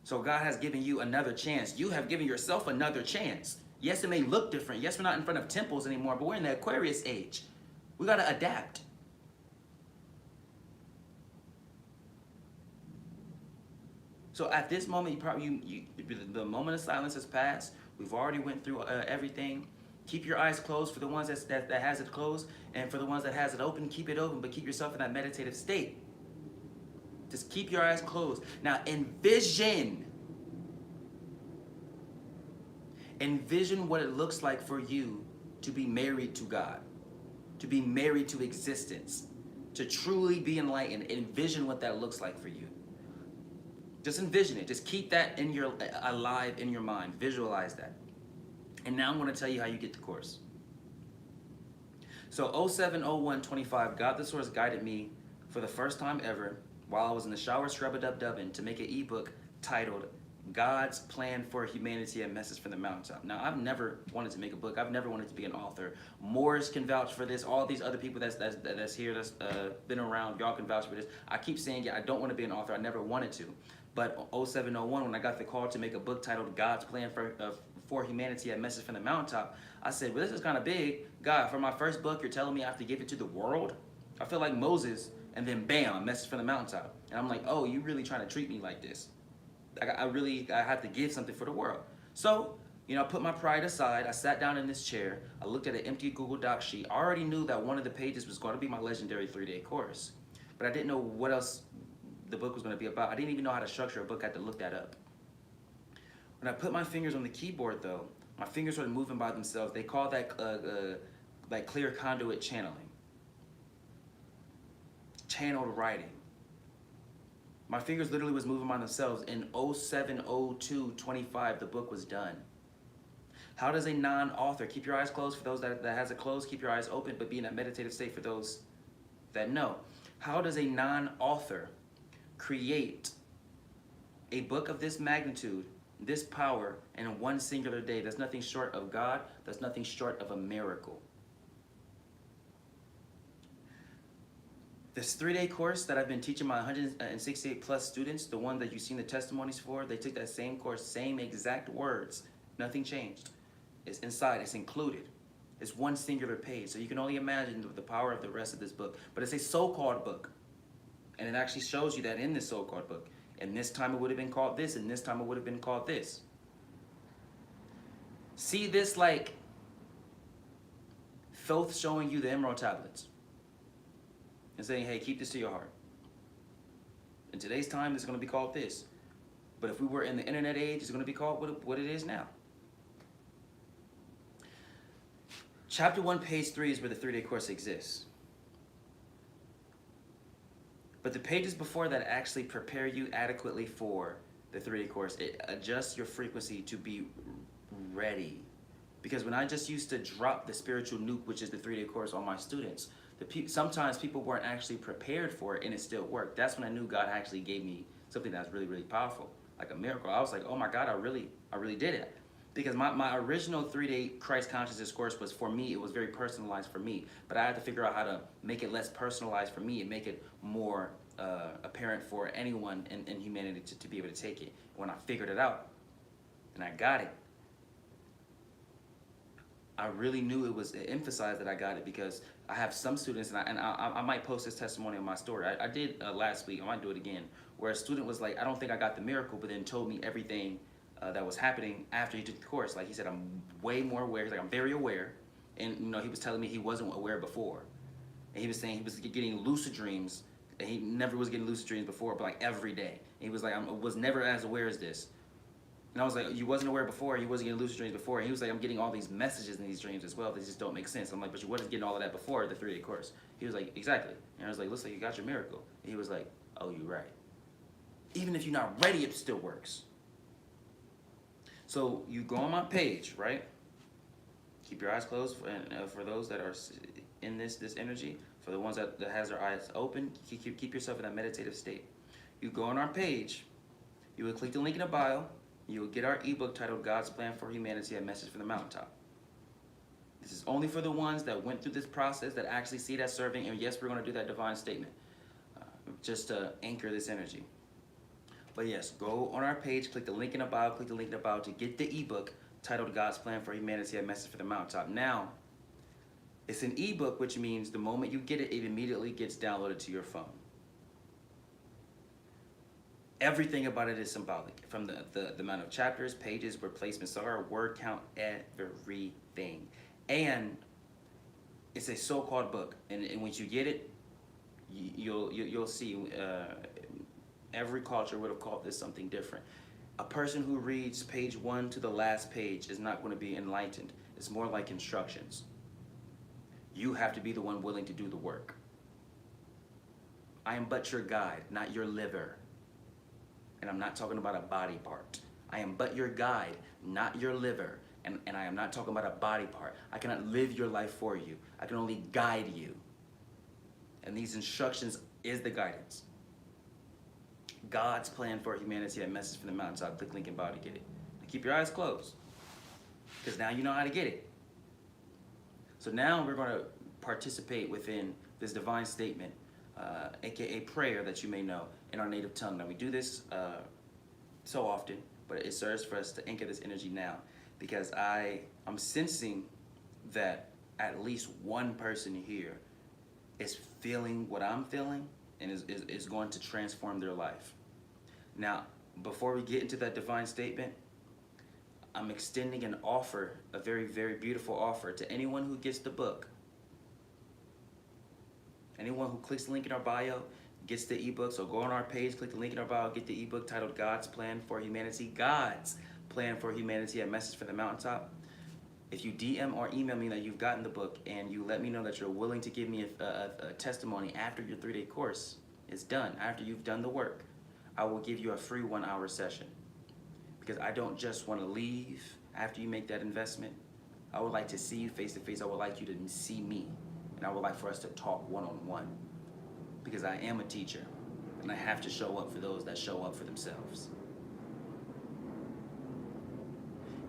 So God has given you another chance. You have given yourself another chance. Yes, it may look different. Yes, we're not in front of temples anymore, but we're in the Aquarius age. We got to adapt. So at this moment, the moment of silence has passed. We've already went through everything. Keep your eyes closed for the ones that has it closed, and for the ones that has it open, keep it open, but keep yourself in that meditative state. Just keep your eyes closed. Now envision what it looks like for you to be married to God, to be married to existence, to truly be enlightened. Envision what that looks like for you. Just envision it. Just keep that alive in your mind. Visualize that. And now I'm going to tell you how you get the course. So 07/01/25, God the Source guided me for the first time ever while I was in the shower scrub-a-dub-dubbing to make an ebook titled God's Plan for Humanity, A Message from the Mountaintop. Now, I've never wanted to make a book. I've never wanted to be an author. Morris can vouch for this. All these other people that's here, that's been around, y'all can vouch for this. I keep saying, yeah, I don't want to be an author. I never wanted to. But 0701, when I got the call to make a book titled God's Plan for Humanity, A Message from the Mountaintop, I said, well, this is kind of big. God, for my first book, you're telling me I have to give it to the world? I feel like Moses, and then bam, a message from the mountaintop. And I'm like, oh, you really trying to treat me like this? I have to give something for the world. So, I put my pride aside. I sat down in this chair. I looked at an empty Google Doc sheet. I already knew that one of the pages was going to be my legendary 3-day course. But I didn't know what else the book was going to be about. I didn't even know how to structure a book. I had to look that up. When I put my fingers on the keyboard, though, my fingers started moving by themselves. They call that like clear conduit channeling. Channeled writing. My fingers literally was moving by themselves. In 070225, the book was done. How does a non-author, keep your eyes closed for those that has it closed, keep your eyes open, but be in that meditative state for those that know. How does a non-author create a book of this magnitude, this power, in one singular day? That's nothing short of God. That's nothing short of a miracle. This 3-day course that I've been teaching my 168 plus students, the one that you've seen the testimonies for, they took that same course, same exact words. Nothing changed. It's inside, it's included. It's one singular page. So you can only imagine the power of the rest of this book. But it's a so-called book. And it actually shows you that in this so-called book. And this time it would have been called this, and this time it would have been called this. See this like Thoth showing you the emerald tablets and saying, hey, keep this to your heart. In today's time, it's going to be called this. But if we were in the internet age, it's going to be called what it is now. Chapter 1, page 3 is where the 3-day course exists. But the pages before that actually prepare you adequately for the 3-day course. It adjusts your frequency to be ready. Because when I just used to drop the spiritual nuke, which is the 3-day course, on my students, sometimes people weren't actually prepared for it, and it still worked. That's when I knew God actually gave me something that's really, really powerful, like a miracle. I was like, oh my God, I really did it. Because my original 3-day Christ consciousness course was for me. It was very personalized for me. But I had to figure out how to make it less personalized for me and make it more apparent for anyone in humanity to be able to take it. When I figured it out and I got it, I really knew it emphasized that I got it, because I have some students, and I might post this testimony on my story. I did last week. I might do it again, where a student was like, I don't think I got the miracle, but then told me everything that was happening after he took the course. Like he said, I'm way more aware. He's like, I'm very aware. And he was telling me he wasn't aware before. And he was saying he was getting lucid dreams. And he never was getting lucid dreams before, but like every day. And he was like, I was never as aware as this. And I was like, you wasn't aware before, you wasn't getting lucid dreams before. And he was like, I'm getting all these messages in these dreams as well. They just don't make sense. I'm like, but you wasn't getting all of that before the 3-day course. He was like, exactly. And I was like, looks like you got your miracle. And he was like, oh, you're right. Even if you're not ready, it still works. So you go on my page, right? Keep your eyes closed for those that are in this energy. For the ones that has their eyes open, keep yourself in that meditative state. You go on our page. You will click the link in the bio. You will get our ebook titled God's Plan for Humanity, A Message from the Mountaintop. This is only for the ones that went through this process, that actually see that serving. And yes, we're going to do that divine statement just to anchor this energy. But yes, go on our page, click the link in the bio, to get the ebook titled God's Plan for Humanity, A Message for the Mountaintop. Now, it's an ebook, which means the moment you get it, it immediately gets downloaded to your phone. Everything about it is symbolic, from the amount of chapters, pages, where placements are, word count, everything. And it's a so-called book, and once you get it, you'll see. Every culture would have called this something different. A person who reads page 1 to the last page is not going to be enlightened. It's more like instructions. You have to be the one willing to do the work. I am but your guide, not your liver. And I'm not talking about a body part. I am but your guide, not your liver. And I am not talking about a body part. I cannot live your life for you. I can only guide you. And these instructions is the guidance. God's Plan for Humanity, A Message from the Mountaintop. Click link in bio to get it. Now keep your eyes closed, because now you know how to get it. So now we're going to participate within this divine statement, A.K.A. prayer that you may know in our native tongue. Now we do this so often, but it serves for us to anchor this energy now, because I'm sensing that at least one person here is feeling what I'm feeling and is going to transform their life. Now, before we get into that divine statement, I'm extending an offer, a very, very beautiful offer to anyone who gets the book. Anyone who clicks the link in our bio gets the ebook. So go on our page, click the link in our bio, get the ebook titled God's Plan for Humanity. God's Plan for Humanity, a message for the mountaintop. If you DM or email me that you've gotten the book and you let me know that you're willing to give me a testimony after your 3-day course is done, after you've done the work, I will give you a free 1-hour session. Because I don't just want to leave after you make that investment. I would like to see you face to face. I would like you to see me. And I would like for us to talk one-on-one. Because I am a teacher. And I have to show up for those that show up for themselves.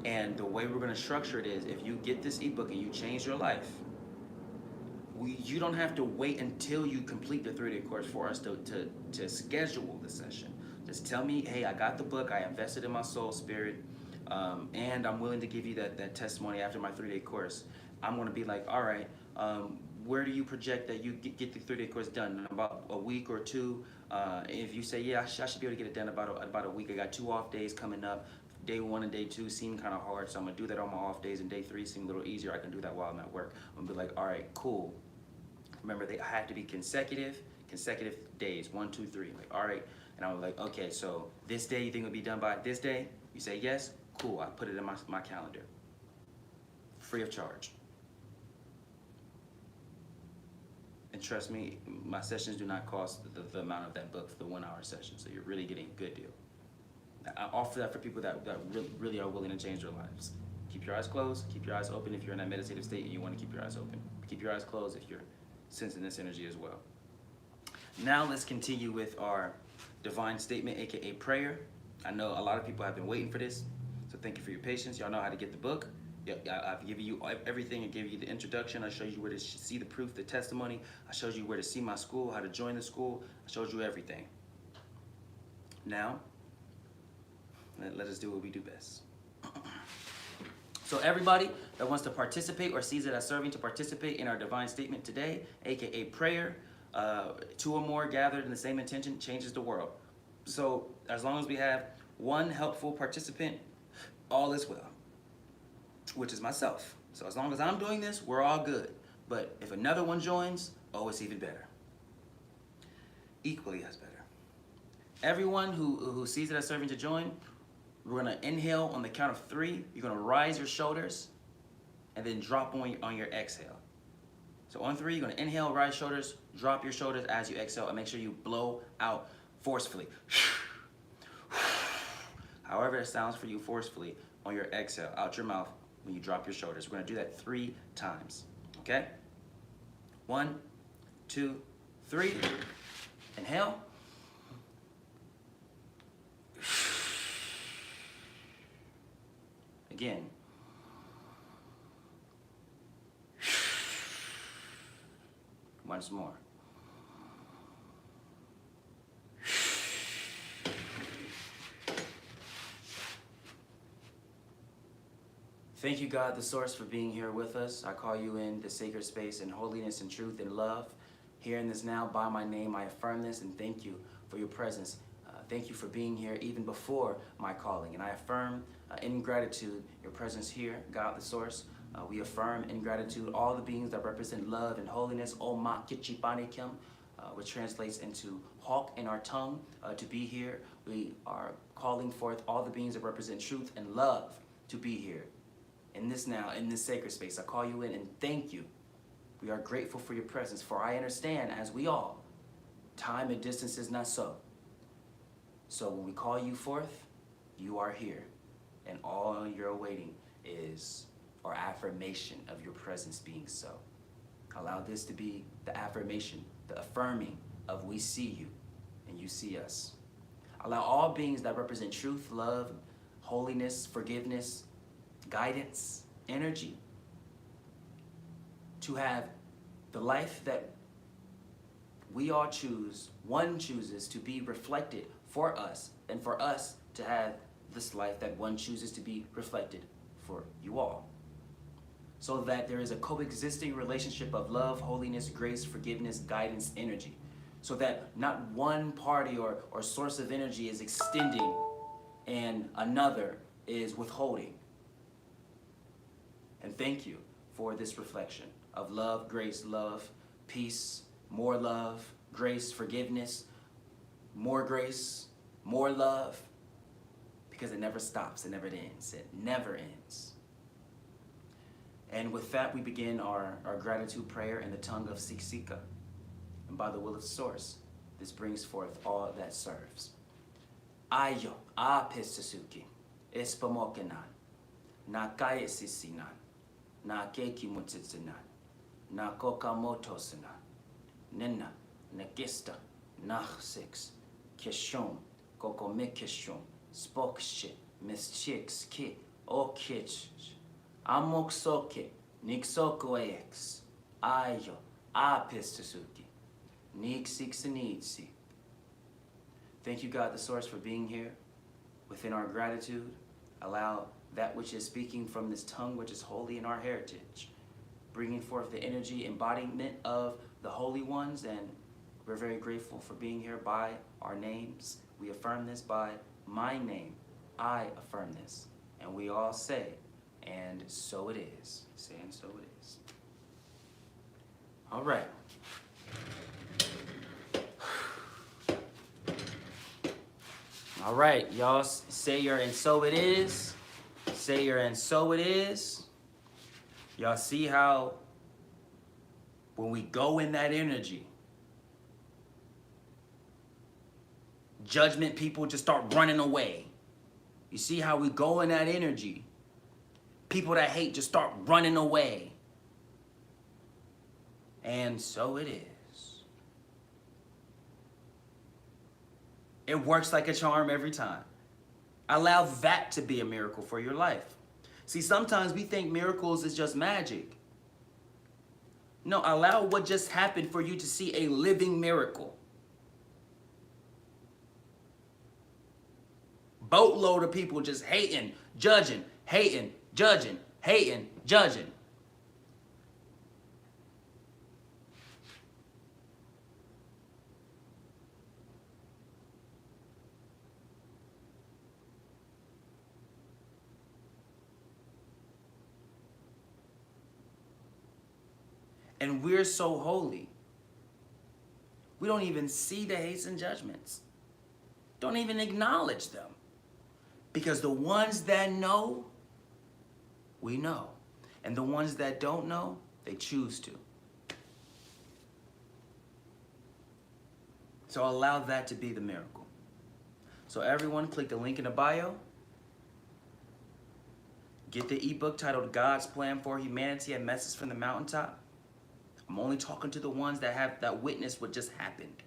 And the way we're going to structure it is, if you get this ebook and you change your life, you don't have to wait until you complete the 3-day course for us to schedule the session. Just tell me, hey, I got the book, I invested in my soul, spirit, and I'm willing to give you that testimony after my 3-day course. I'm going to be like, all right, where do you project that you get the 3-day course done? In about a week or two? If you say, yeah, I should be able to get it done about a week. I got 2 off days coming up. Day 1 and day 2 seem kind of hard, so I'm going to do that on my off days, and day 3 seem a little easier. I can do that while I'm at work. I'm going to be like, all right, cool. Remember, they have to be consecutive days, 1, 2, 3. Like, all right. And I was like, okay, so this day you think it'll be done by this day? You say yes? Cool, I put it in my calendar. Free of charge. And trust me, my sessions do not cost the amount of that book for the 1-hour session, so you're really getting a good deal. I offer that for people that really are willing to change their lives. Keep your eyes closed, keep your eyes open if you're in that meditative state and you want to keep your eyes open. Keep your eyes closed if you're sensing this energy as well. Now let's continue with our divine statement, A.K.A. prayer. I know a lot of people have been waiting for this, so thank you for your patience. Y'all know how to get the book. I've given you everything. I gave you the introduction. I showed you where to see the proof, the testimony. I showed you where to see my school, how to join the school. I showed you everything. Now, let us do what we do best. So everybody that wants to participate or sees it as serving to participate in our divine statement today, A.K.A. prayer, 2 or more gathered in the same intention changes the world. So as long as we have one helpful participant, all is well, which is myself. So as long as I'm doing this, we're all good. But if another one joins, oh, it's even better. Equally as better. Everyone who sees it as serving to join, we're gonna inhale on the count of 3. You're gonna rise your shoulders and then drop on your exhale. So on 3, you're gonna inhale, rise shoulders, drop your shoulders as you exhale, and make sure you blow out forcefully. However it sounds for you, forcefully on your exhale, out your mouth when you drop your shoulders. We're gonna do that 3 times, okay? 1, 2, 3. Inhale. Again. Once more. Thank you, God, the source, for being here with us. I call you in the sacred space in holiness and truth and love. Here in this now, by my name, I affirm this, and thank you for your presence. Thank you for being here even before my calling. And I affirm in gratitude your presence here, God, the source. We affirm in gratitude all the beings that represent love and holiness, Oma Kichipane Kim, which translates into hawk in our tongue, to be here. We are calling forth all the beings that represent truth and love to be here. In this now, in this sacred space, I call you in and thank you. We are grateful for your presence, for I understand, as we all, time and distance is not so. So when we call you forth, you are here. And all you're awaiting is our affirmation of your presence being so. Allow this to be the affirmation, the affirming of we see you and you see us. Allow all beings that represent truth, love, holiness, forgiveness, guidance, energy, to have the life that we all choose, one chooses to be reflected for us, and for us to have this life that one chooses to be reflected for you all. So that there is a coexisting relationship of love, holiness, grace, forgiveness, guidance, energy. So that not one party or source of energy is extending and another is withholding. And thank you for this reflection of love, grace, love, peace, more love, grace, forgiveness, more grace, more love, because it never stops, it never ends, it never ends. And with that, we begin our gratitude prayer in the tongue of Siksika. And by the will of Source, this brings forth all that serves. Ayo, apistasuki, espamokenan, na kayesisinan, na kekimutsitsinan, na kokamotosanan, nina, nakista, nachsix, kishum, kokomikishum, spokshi, mischix, ki, okich, amoksoke, nixokoex, ayo, apistasuki, nixixinitsi. Thank you, God the Source, for being here. Within our gratitude, allow that which is speaking from this tongue, which is holy in our heritage, bringing forth the energy, embodiment of the holy ones, and we're very grateful for being here by our names. We affirm this by my name. I affirm this. And we all say, and so it is. Say, and so it is. All right. All right, y'all say your and so it is. Say your and so it is. Y'all see how when we go in that energy, judgment people just start running away. You see how we go in that energy, people that hate just start running away. And so it is. It works like a charm every time. Allow that to be a miracle for your life. See, sometimes we think miracles is just magic. No, allow what just happened for you to see a living miracle. Boatload of people just hating, judging, hating, judging, hating, judging. And we're so holy. We don't even see the hates and judgments. Don't even acknowledge them. Because the ones that know, we know. And the ones that don't know, they choose to. So allow that to be the miracle. So everyone click the link in the bio. Get the ebook titled God's Plan for Humanity, a Message from the Mountaintop. I'm only talking to the ones that witnessed what just happened.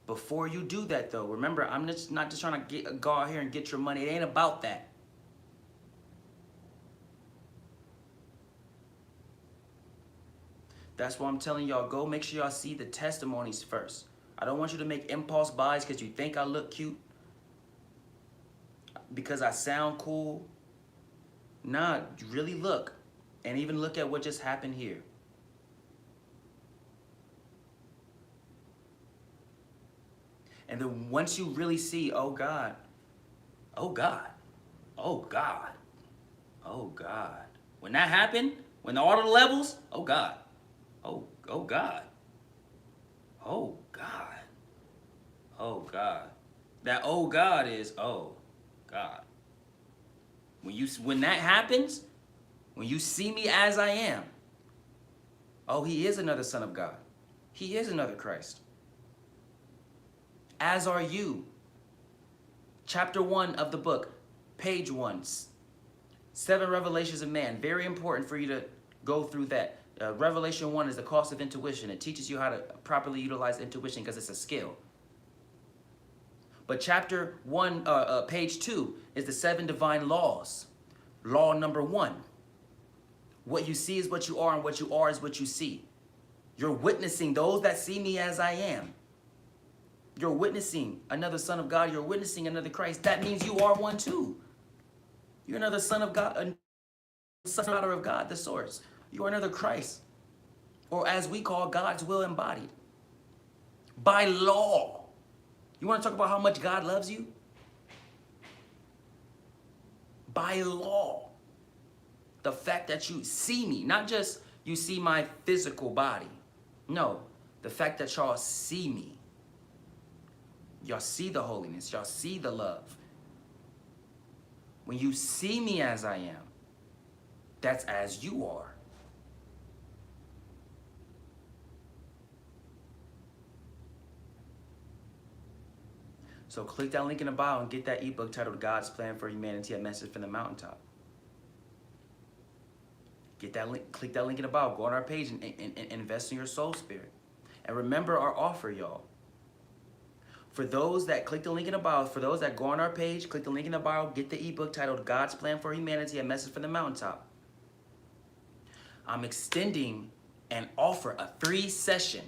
Before you do that, though, remember, I'm just not just trying to go out here and get your money. It ain't about that. That's why I'm telling y'all, go make sure y'all see the testimonies first. I don't want you to make impulse buys because you think I look cute, because I sound cool. Nah, really look, and even look at what just happened here. And then once you really see, oh God, oh God, oh God, oh God. When that happened, when all the levels, oh God, oh God, oh God, oh God. That oh God is, oh God. When that happens, when you see me as I am, oh, he is another Son of God. He is another Christ. As are you. Chapter 1 of the book, page 1. 7 revelations of man. Very important for you to go through that. Revelation 1 is the cost of intuition. It teaches you how to properly utilize intuition because it's a skill. But chapter 1, page 2 is the 7 divine laws. Law number 1. What you see is what you are, and what you are is what you see. You're witnessing those that see me as I am. You're witnessing another son of God. You're witnessing another Christ. That means you are one too. You're another son of God, a son daughter of God, the source. You are another Christ, or as we call God's will embodied. By law. You want to talk about how much God loves you? By law. The fact that you see me, not just you see my physical body. No, the fact that y'all see me. Y'all see the holiness. Y'all see the love. When you see me as I am, that's as you are. So click that link in the bio and get that ebook titled God's Plan for Humanity, A Message from the Mountaintop. Get that link, click that link in the bio, go on our page and invest in your soul spirit. And remember our offer, y'all. For those that click the link in the bio, for those that go on our page, click the link in the bio, get the ebook titled God's Plan for Humanity, A Message from the Mountaintop. I'm extending an offer, a free session.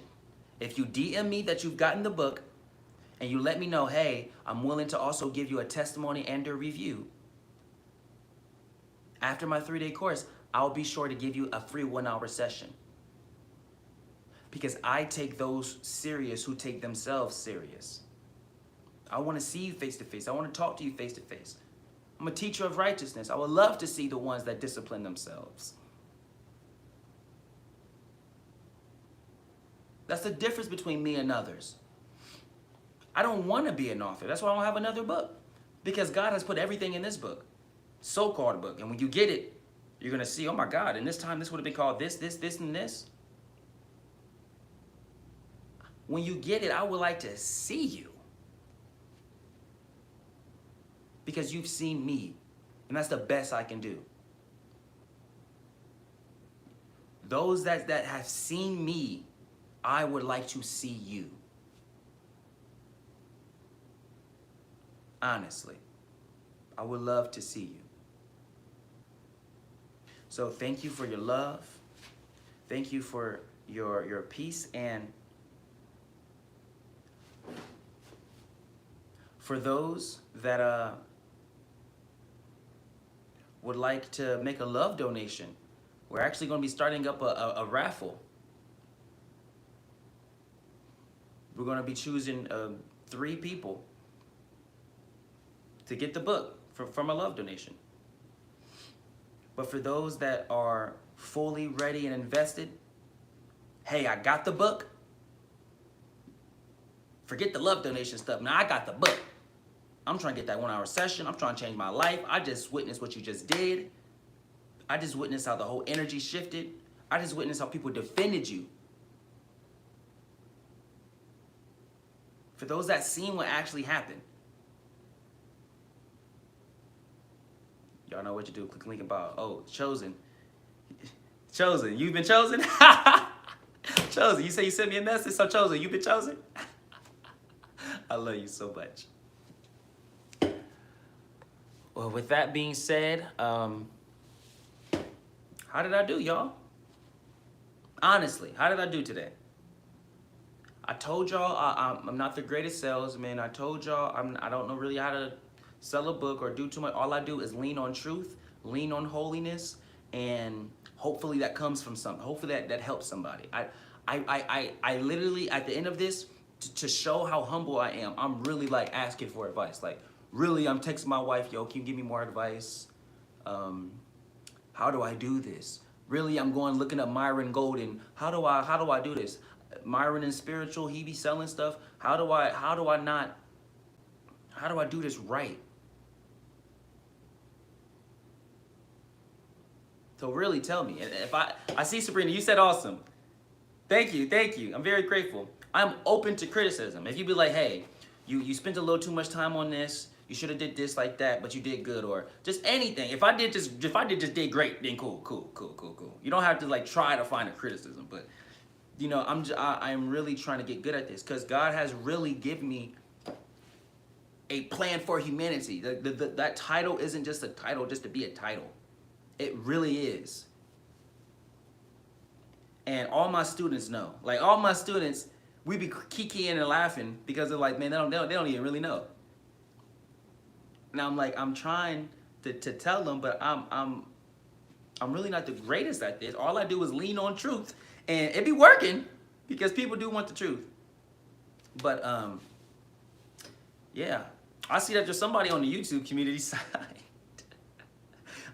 If you DM me that you've gotten the book and you let me know, hey, I'm willing to also give you a testimony and a review. After my 3-day course, I'll be sure to give you a free 1-hour session. Because I take those serious who take themselves serious. I want to see you face to face. I want to talk to you face to face. I'm a teacher of righteousness. I would love to see the ones that discipline themselves. That's the difference between me and others. I don't want to be an author. That's why I don't have another book. Because God has put everything in this book. So-called book. And when you get it, you're going to see, oh my God, and this time this would have been called this, and this. When you get it, I would like to see you. Because you've seen me. And that's the best I can do. Those that have seen me, I would like to see you. Honestly. I would love to see you. So thank you for your love. Thank you for your peace. And for those that would like to make a love donation, we're actually going to be starting up a raffle. We're going to be choosing 3 people to get the book from a love donation. But for those that are fully ready and invested, hey, I got the book. Forget the love donation stuff. Now I got the book. I'm trying to get that 1-hour session. I'm trying to change my life. I just witnessed what you just did. I just witnessed how the whole energy shifted. I just witnessed how people defended you. For those that seen what actually happened, y'all know what to do. Click the link about. Oh, chosen. Chosen. You've been chosen? Chosen. You say you sent me a message, so chosen. You've been chosen? I love you so much. Well, with that being said, how did I do, y'all? Honestly, how did I do today? I told y'all I'm not the greatest salesman. I told y'all I don't know really how to sell a book or do too much. All I do is lean on truth, lean on holiness, and hopefully that comes from something. Hopefully that helps somebody. I literally, at the end of this, to show how humble I am, I'm really like asking for advice. Like, really, I'm texting my wife, yo, can you give me more advice? How do I do this? Really, I'm going looking up Myron Golden. How do I do this? Myron and spiritual, he be selling stuff. How do I do this right? So really tell me. If I see Sabrina, you said awesome. Thank you. I'm very grateful. I'm open to criticism. If you be like, hey, you spent a little too much time on this, you should have did this like that, but you did good, or just anything. If I just did great, then cool. You don't have to like try to find a criticism, but you know, I'm really trying to get good at this because God has really given me a plan for humanity. That title isn't just a title just to be a title. It really is. And all my students know. Like all my students, we be kikiing and laughing because they're like, man, they don't even really know. Now I'm like, I'm trying to tell them, but I'm really not the greatest at this. All I do is lean on truth, and it be working because people do want the truth. But yeah, I see that there's somebody on the YouTube community side.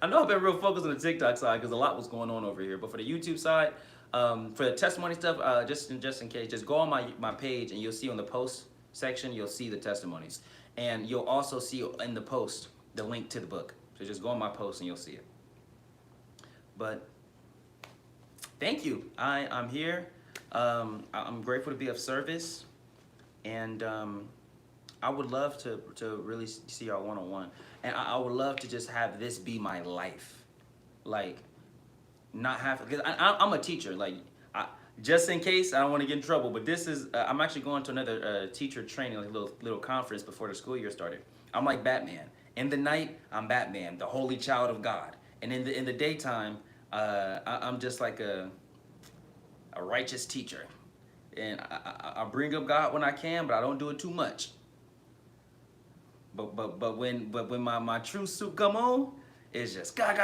I know I've been real focused on the TikTok side because a lot was going on over here, but for the YouTube side, for the testimony stuff, just in case, just go on my page and you'll see on the post section, you'll see the testimonies. And you'll also see in the post the link to the book. So just go on my post and you'll see it. But thank you. I'm here. I'm grateful to be of service. And I would love to really see y'all one-on-one. And I would love to just have this be my life. Like, not have, because I'm a teacher. Like, just in case, I don't want to get in trouble, but this is, I'm actually going to another teacher training, like a little conference before the school year started. I'm like Batman. In the night, I'm Batman, the holy child of God. And in the daytime, I'm just like a righteous teacher. And I bring up God when I can, but I don't do it too much. But when my true suit come on, it's just God.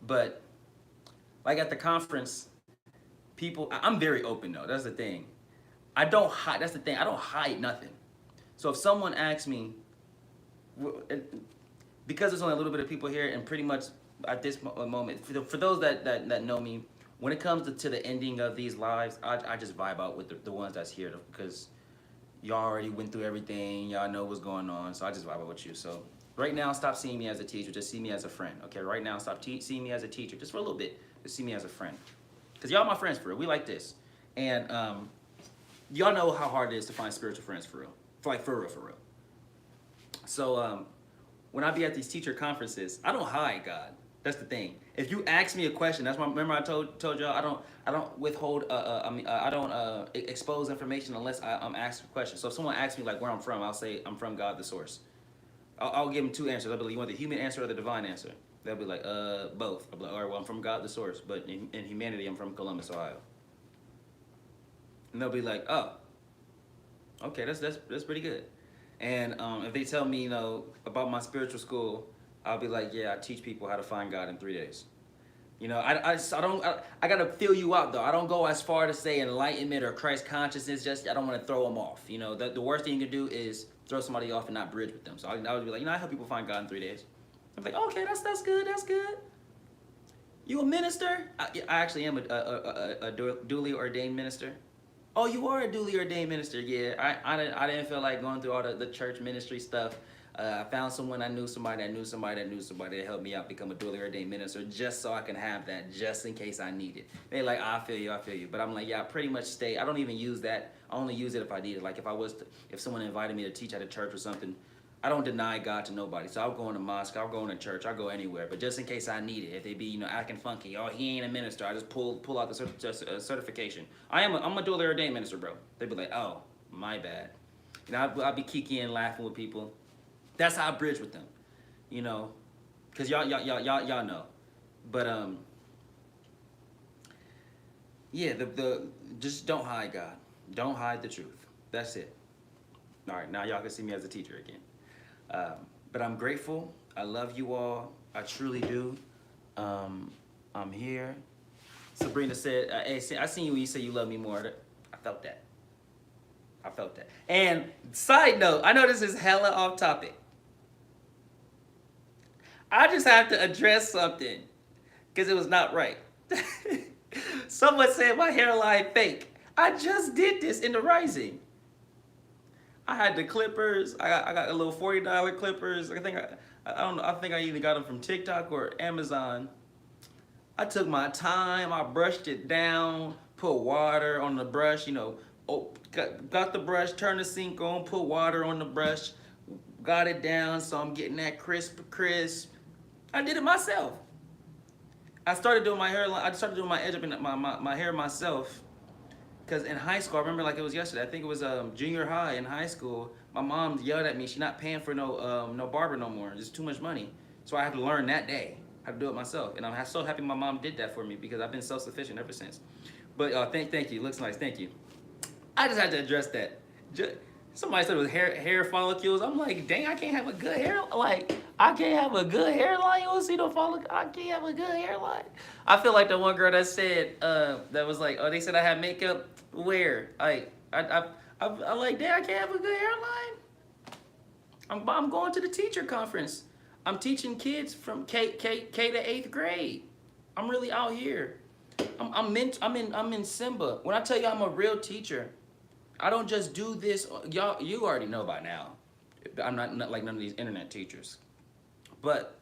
But like at the conference, people, I'm very open though. That's the thing. I don't hide. That's the thing. I don't hide nothing. So if someone asks me, because there's only a little bit of people here, and pretty much at this moment, for those that know me, when it comes to the ending of these lives, I just vibe out with the ones that's here because y'all already went through everything. Y'all know what's going on. So I just vibe out with you. So right now, stop seeing me as a teacher. Just see me as a friend. Okay, right now, stop seeing me as a teacher. Just for a little bit. Just see me as a friend. Because y'all my friends for real. We like this. And y'all know how hard it is to find spiritual friends for real. For real. So when I be at these teacher conferences, I don't hide God. That's the thing. If you ask me a question, that's why, remember I told y'all I don't withhold. I don't expose information unless I'm asked a question. So if someone asks me like where I'm from, I'll say I'm from God, the source. I'll give them two answers. I'll be like, you want the human answer or the divine answer? They'll be like, both. I'll be like, all right, well, I'm from God, the source, but in humanity, I'm from Columbus, Ohio. And they'll be like, oh, okay, that's pretty good. And if they tell me, about my spiritual school, I'll be like, yeah, I teach people how to find God in 3 days. I gotta feel you out though. I don't go as far to say enlightenment or Christ consciousness. Just I don't want to throw them off. The worst thing you can do is throw somebody off and not bridge with them. So I would be like, I help people find God in 3 days. I'm like, okay, that's good. You a minister? I actually am a duly ordained minister. Oh, you are a duly ordained minister. Yeah, I didn't feel like going through all the church ministry stuff. I found someone, I knew somebody that helped me out become a duly ordained minister just so I can have that just in case I need it. They're like, I feel you. But I'm like, yeah, I pretty much stay. I don't even use that. I only use it if I need it. Like if someone invited me to teach at a church or something, I don't deny God to nobody. So I'll go in a mosque, I'll go in a church, I'll go anywhere. But just in case I need it, if they be, acting funky, oh, he ain't a minister, I just pull out the certification. I'm a duly ordained minister, bro. They'd be like, oh, my bad. I'll be kikiing and laughing with people. That's how I bridge with them, because y'all know. But yeah, just don't hide God. Don't hide the truth. That's it. All right, now y'all can see me as a teacher again. But I'm grateful. I love you all. I truly do. I'm here. Sabrina said, hey, I seen you when you said you love me more. I felt that. And side note, I know this is hella off topic. I just have to address something because it was not right. Someone said my hairline fake. I just did this in the Rising. I had the clippers. I got a little $40 clippers. I think I think I either got them from TikTok or Amazon. I took my time. I brushed it down. Put water on the brush. Got the brush. Turned the sink on. Put water on the brush. Got it down so I'm getting that crisp. I did it myself. I started doing my hairline. I started doing my edge up in my hair myself. Because in high school, I remember like it was yesterday. I think it was junior high in high school. My mom yelled at me. She's not paying for no barber no more. It's too much money. So I had to learn that day. how to do it myself. And I'm so happy my mom did that for me because I've been self-sufficient ever since. But thank you. Looks nice. Thank you. I just had to address that. Somebody said it was hair follicles. I'm like, dang, I can't have a good hair. Like, I can't have a good hairline. You don't see no follicles. I can't have a good hairline. I feel like the one girl that said, that was like, oh, they said I had makeup. Where? I'm like, dang, I can't have a good hairline. I'm going to the teacher conference. I'm teaching kids from K to 8th grade. I'm really out here. I'm in Simba. When I tell you I'm a real teacher, I don't just do this. Y'all, you already know by now. I'm not like none of these internet teachers. But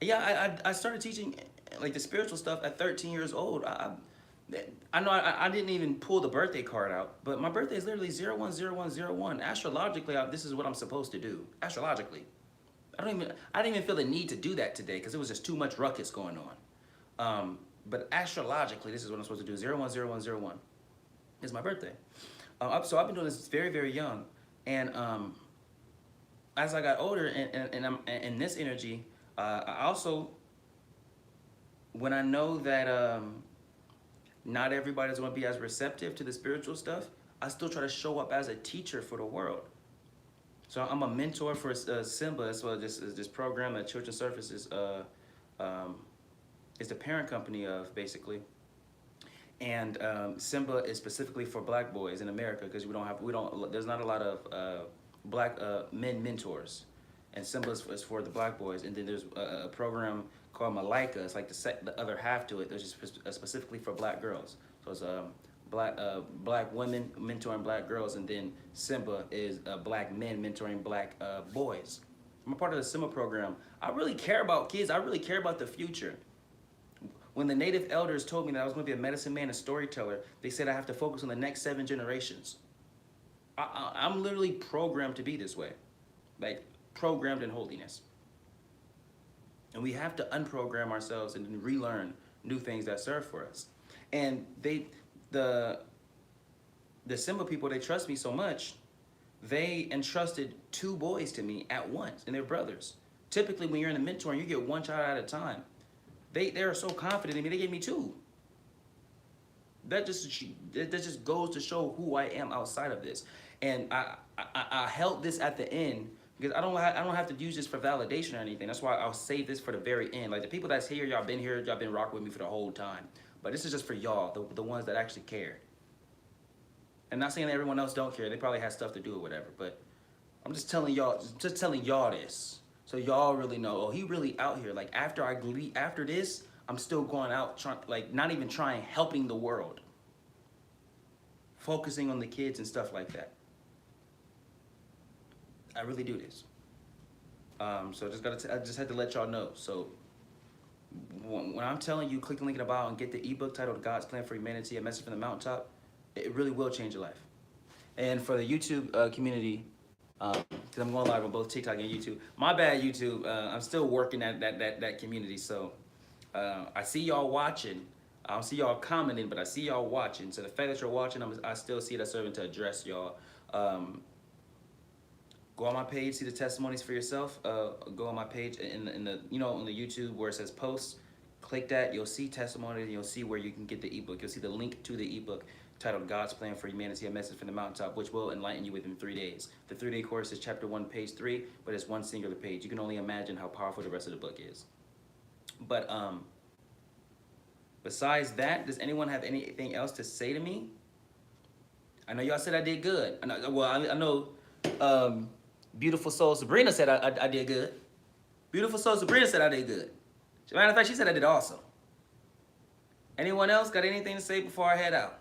yeah, I started teaching like the spiritual stuff at 13 years old. I know I didn't even pull the birthday card out, but my birthday is literally 010101. Astrologically, this is what I'm supposed to do. Astrologically, I didn't even feel the need to do that today because it was just too much ruckus going on. But astrologically, this is what I'm supposed to do. 010101 is my birthday. So I've been doing this very, very young, and as I got older and I'm in this energy, I also, when I know that not everybody's going to be as receptive to the spiritual stuff, I still try to show up as a teacher for the world. So I'm a mentor for Simba as well. This program that Children's Services is the parent company of, basically. And Simba is specifically for black boys in America because there's not a lot of black men mentors, and Simba is for the black boys. And then there's a program called Malika. It's like the other half to it, which is specifically for black girls. So it's black women mentoring black girls, and then Simba is black men mentoring black boys. I'm a part of the Simba program. I really care about kids. I really care about the future. When the native elders told me that I was going to be a medicine man and storyteller, they said I have to focus on the next 7 generations. I'm literally programmed to be this way, like programmed in holiness. And we have to unprogram ourselves and relearn new things that serve for us. And the Simba people, they trust me so much, they entrusted 2 boys to me at once, and they're brothers. Typically, when you're in the mentoring, you get 1 child at a time. They are so confident in me, they gave me 2. That just goes to show who I am outside of this. And I held this at the end because I don't have to use this for validation or anything. That's why I'll save this for the very end. Like the people that's here, y'all been rocking with me for the whole time. But this is just for y'all, the ones that actually care. And not saying that everyone else don't care. They probably have stuff to do or whatever. But I'm just telling y'all this. So y'all really know, oh, he really out here. Like after this, I'm still going out trying, like not even trying, helping the world. Focusing on the kids and stuff like that. I really do this. So I just had to let y'all know. So when I'm telling you, click the link in the bio and get the ebook titled God's Plan for Humanity, A Message from the Mountaintop, it really will change your life. And for the YouTube community, because I'm going live on both TikTok and YouTube. My bad, YouTube. I'm still working at that community. So I see y'all watching. I don't see y'all commenting, but I see y'all watching. So the fact that you're watching, I still see it as serving to address y'all. Go on my page, see the testimonies for yourself. Go on my page in the on the YouTube where it says posts. Click that. You'll see testimonies. And you'll see where you can get the ebook. You'll see the link to the ebook titled God's Plan for Humanity, A Message from the Mountaintop, which will enlighten you within 3 days. The 3-day course is chapter 1, page 3, but it's one singular page. You can only imagine how powerful the rest of the book is. But besides that, does anyone have anything else to say to me? I know y'all said I did good. I know Beautiful Soul Sabrina said I did good. Beautiful Soul Sabrina said I did good. As a matter of fact, she said I did awesome. Anyone else got anything to say before I head out?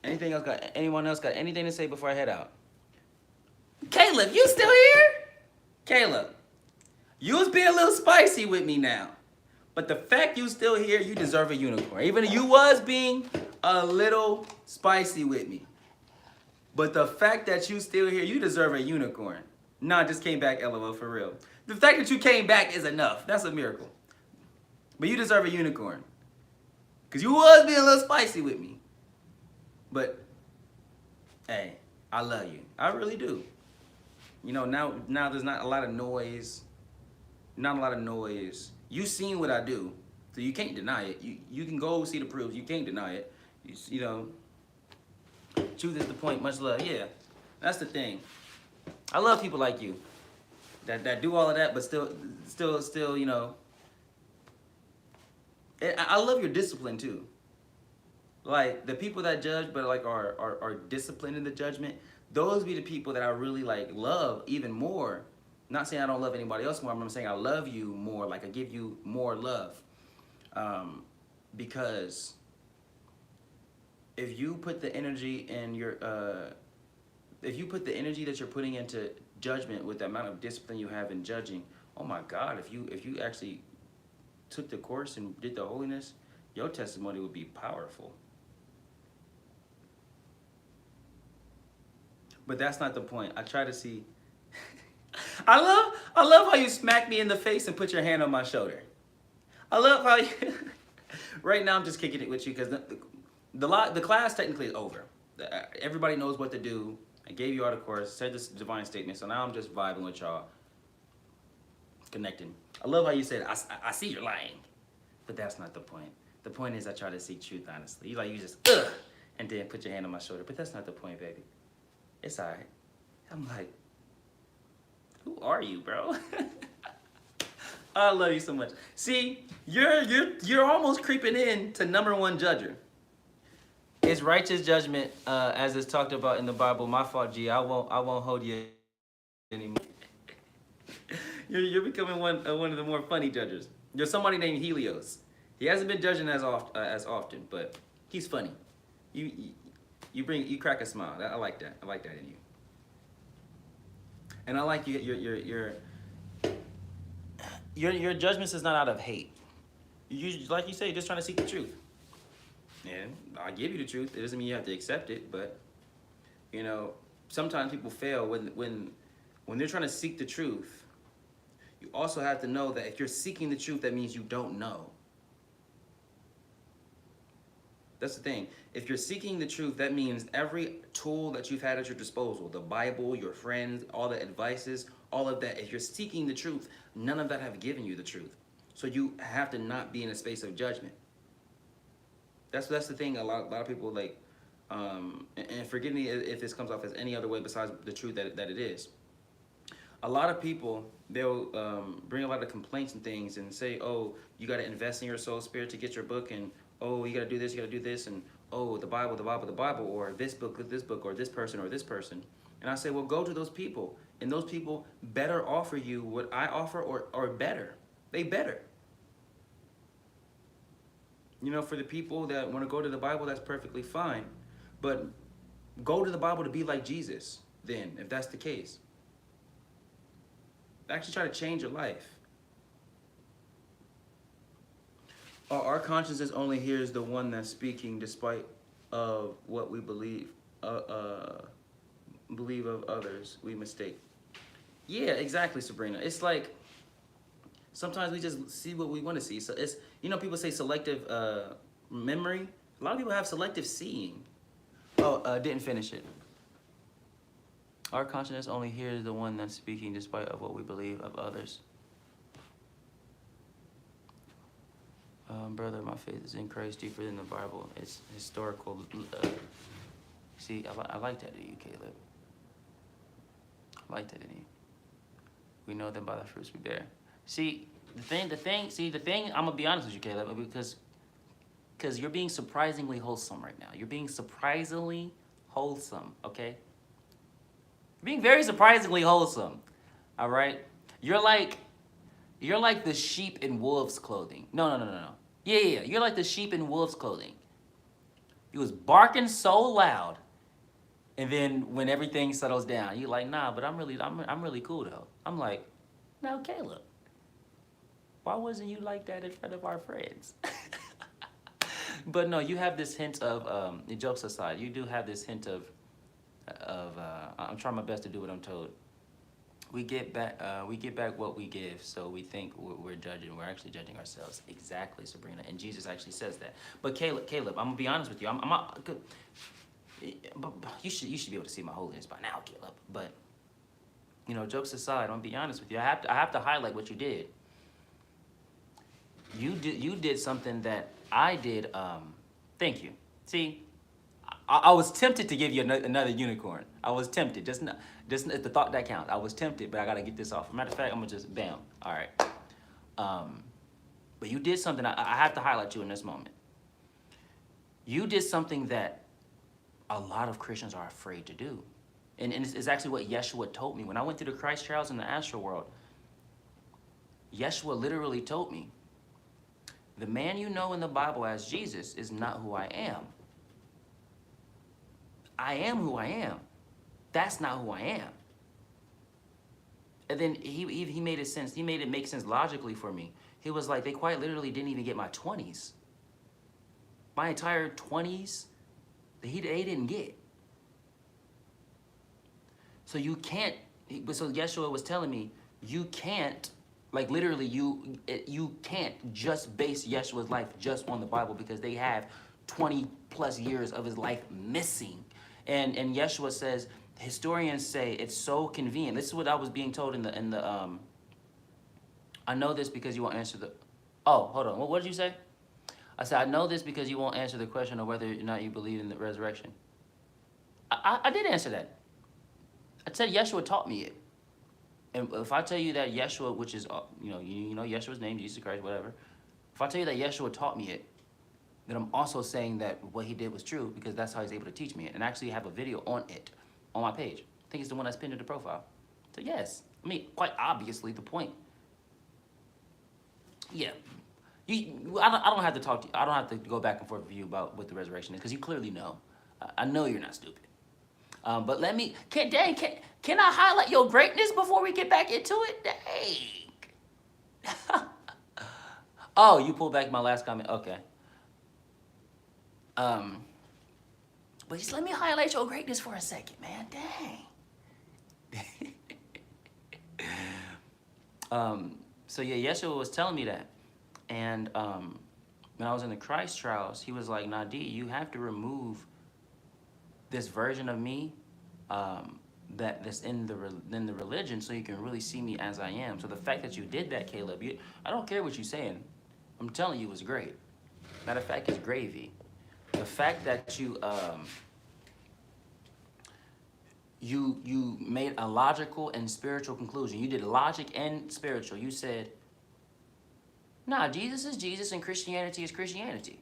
Anyone else got anything to say before I head out? Caleb, you still here? Caleb, you was being a little spicy with me now. But the fact you still here, you deserve a unicorn. Even if you was being a little spicy with me. But the fact that you still here, you deserve a unicorn. Nah, just came back, LOL, for real. The fact that you came back is enough. That's a miracle. But you deserve a unicorn. Because you was being a little spicy with me. But, hey, I love you. I really do. You know, now there's not a lot of noise. Not a lot of noise. You seen what I do, so you can't deny it. You can go see the proofs. You can't deny it. You know, truth is the point. Much love. Yeah, that's the thing. I love people like you that do all of that, but still, you know. I love your discipline too. Like the people that judge, but like are disciplined in the judgment. Those be the people that I really like love even more. Not saying I don't love anybody else more. I'm saying I love you more. Like I give you more love, because if you put the energy in your if you put the energy that you're putting into judgment with the amount of discipline you have in judging, oh my God, if you actually took the course and did the holiness, your testimony would be powerful. But that's not the point. I try to see. I love how you smack me in the face and put your hand on my shoulder. I love how you. Right now I'm just kicking it with you because the class technically is over. Everybody knows what to do. I gave you all the course, said this divine statement, so now I'm just vibing with y'all, connecting. I love how you said, I see you're lying, but that's not the point. The point is I try to seek truth honestly. You just, and then put your hand on my shoulder, but that's not the point, baby. It's all right. I'm like, who are you, bro? I love you so much. See, you're almost creeping in to #1 judger. It's righteous judgment, as is talked about in the Bible. My fault, G. I won't hold you anymore. You're becoming one of the more funny judges. There's somebody named Helios. He hasn't been judging as often, but he's funny. You crack a smile. I like that. I like that in you. And I like your judgments is not out of hate. You like you say, you're just trying to seek the truth. And I give you the truth. It doesn't mean you have to accept it, but you know, sometimes people fail when they're trying to seek the truth. You also have to know that if you're seeking the truth, that means you don't know. That's the thing. If you're seeking the truth, that means every tool that you've had at your disposal, the Bible, your friends, all the advices, all of that, if you're seeking the truth, none of that have given you the truth. So you have to not be in a space of judgment. That's the thing. A lot of people like, and forgive me if this comes off as any other way besides the truth that it is. A lot of people, they'll bring a lot of complaints and things and say, oh, you got to invest in your soul spirit to get your book, and oh, you got to do this, you got to do this, and oh, the Bible, or this book, or this person. And I say, well, go to those people, and those people better offer you what I offer or better. They better. You know, for the people that want to go to the Bible, that's perfectly fine. But go to the Bible to be like Jesus, then, if that's the case. Actually try to change your life. Our consciousness only hears the one that's speaking despite of what we believe of others we mistake. Yeah, exactly, Sabrina. It's like sometimes we just see what we want to see. So it's, you know, people say selective memory. A lot of people have selective seeing. Oh, didn't finish it. Our consciousness only hears the one that's speaking despite of what we believe of others. Brother, my faith is in Christ deeper than the Bible. It's historical. See, I like that in you, Caleb. I like that in you. We know them by the fruits we bear. See, the thing, I'm gonna be honest with you, Caleb, because you're being surprisingly wholesome right now. You're being surprisingly wholesome, okay? You're being very surprisingly wholesome, all right? You're like the sheep in wolves' clothing. No. Yeah. You're like the sheep in wolves' clothing. You was barking so loud, and then when everything settles down, you're like, nah, but I'm really cool though. I'm like, now Caleb, why wasn't you like that in front of our friends? But no, you have this hint of, jokes aside, you do have this hint of I'm trying my best to do what I'm told. We get back what we give, so we think we're judging. We're actually judging ourselves. Exactly, Sabrina. And Jesus actually says that. But Caleb, I'm gonna be honest with you. I'm not good. But you should be able to see my holiness by now, Caleb. But You know, jokes aside, I'm gonna be honest with you. I have to highlight what you did. You did something that I did. Thank you. See, I was tempted to give you another unicorn. I was tempted. Just the thought that counts. I was tempted, but I gotta get this off. Matter of fact, I'm gonna just bam. All right. But you did something. I have to highlight you in this moment. You did something that a lot of Christians are afraid to do. And it's actually what Yeshua told me. When I went through the Christ trials in the astral world, Yeshua literally told me, the man you know in the Bible as Jesus is not who I am. I am who I am. That's not who I am. And then he made it sense. He made it make sense logically for me. He was like, they quite literally didn't even get my 20s. My entire 20s, they didn't get. So you can't, so Yeshua was telling me, you can't, like literally you can't just base Yeshua's life just on the Bible, because they have 20 plus years of his life missing. And Yeshua says, historians say it's so convenient. This is what I was being told in the I know this because you won't answer the, oh, hold on, what did you say? I said, I know this because you won't answer the question of whether or not you believe in the resurrection. I did answer that. I said Yeshua taught me it. And if I tell you that Yeshua, which is, you know Yeshua's name, Jesus Christ, whatever. If I tell you that Yeshua taught me it, then I'm also saying that what he did was true, because that's how he's able to teach me it. And I actually have a video on it on my page. I think it's the one that's pinned to the profile. So yes, I mean, quite obviously the point. Yeah. I don't have to talk to you. I don't have to go back and forth with you about what the resurrection is, because you clearly know. I know you're not stupid. But let me, can I highlight your greatness before we get back into it? Dang. Oh, you pulled back my last comment. Okay. But just let me highlight your greatness for a second, man. Dang. So yeah, Yeshua was telling me that. And when I was in the Christ trials, he was like, Nadiie, you have to remove this version of me that's in the religion, so you can really see me as I am. So the fact that you did that, Caleb, I don't care what you're saying. I'm telling you, it was great. Matter of fact, it's gravy. The fact that you made a logical and spiritual conclusion. You did logic and spiritual. You said, nah, Jesus is Jesus and Christianity is Christianity.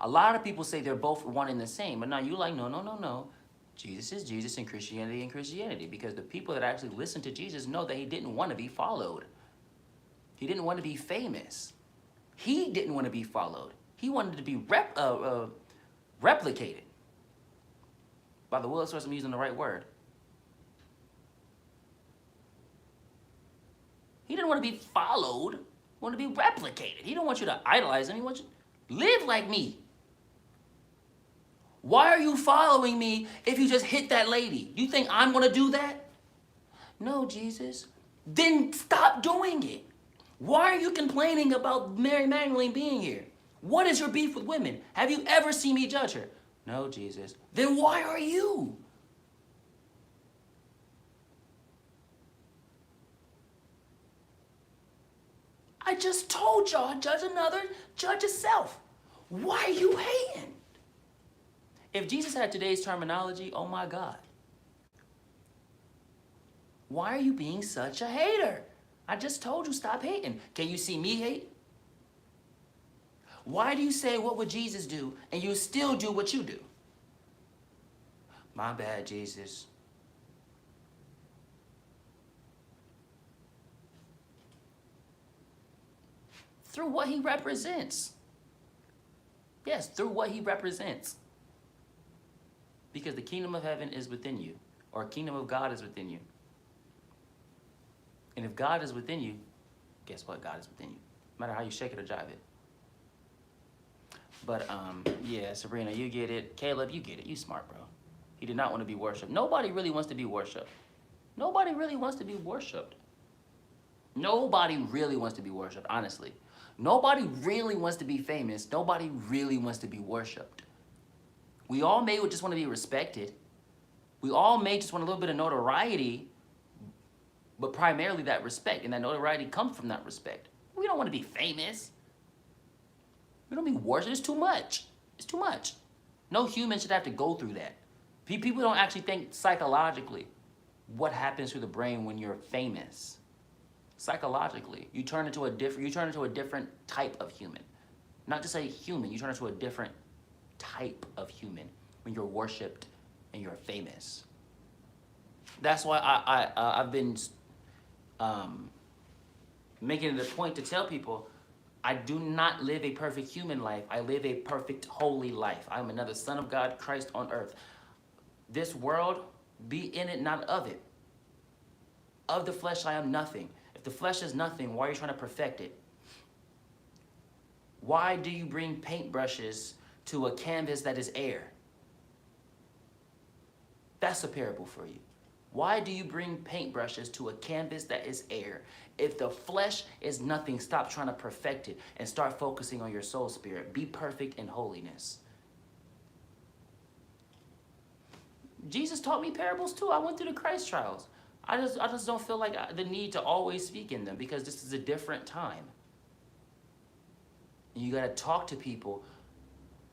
A lot of people say they're both one and the same, but now you like, no. Jesus is Jesus and Christianity, because the people that actually listen to Jesus know that he didn't want to be followed. He didn't want to be famous. He didn't want to be followed. He wanted to be replicated. By the word source, I'm using the right word. He didn't want to be followed. He wanted to be replicated. He don't want you to idolize him. He wants you to live like me. Why are you following me if you just hit that lady? You think I'm going to do that? No, Jesus. Then stop doing it. Why are you complaining about Mary Magdalene being here? What is your beef with women? Have you ever seen me judge her? No, Jesus. Then why are you? I just told y'all, judge another, judge yourself. Why are you hating? If Jesus had today's terminology, oh my God. Why are you being such a hater? I just told you, stop hating. Can you see me hate? Why do you say, what would Jesus do, and you still do what you do? My bad, Jesus. Through what he represents. Yes, through what he represents. Because the kingdom of heaven is within you, or kingdom of God is within you. And if God is within you, guess what? God is within you. No matter how you shake it or jive it. But yeah, Sabrina, you get it. Caleb, you get it. You smart, bro. He did not want to be worshipped. Nobody really wants to be worshipped. Nobody really wants to be worshipped. Nobody really wants to be worshipped, honestly. Nobody really wants to be famous. Nobody really wants to be worshipped. We all may just want to be respected. We all may just want a little bit of notoriety, But primarily that respect and that notoriety comes from that respect. We don't want to be famous. We don't be worshipped. It's too much. It's too much. No human should have to go through that. People don't actually think psychologically what happens to the brain when you're famous. Psychologically, you turn into a different type of human. Not just a human, you turn into a different type of human when you're worshipped and you're famous. That's why I've been making it a point to tell people, I do not live a perfect human life. I live a perfect holy life. I'm another son of God, Christ on earth. This world, be in it, not of it. Of the flesh, I am nothing. If the flesh is nothing, why are you trying to perfect it? Why do you bring paintbrushes to a canvas that is air? That's a parable for you. Why do you bring paintbrushes to a canvas that is air? If the flesh is nothing, stop trying to perfect it and start focusing on your soul spirit. Be perfect in holiness. Jesus taught me parables too. I went through the Christ trials. I just don't feel like the need to always speak in them because this is a different time. You got to talk to people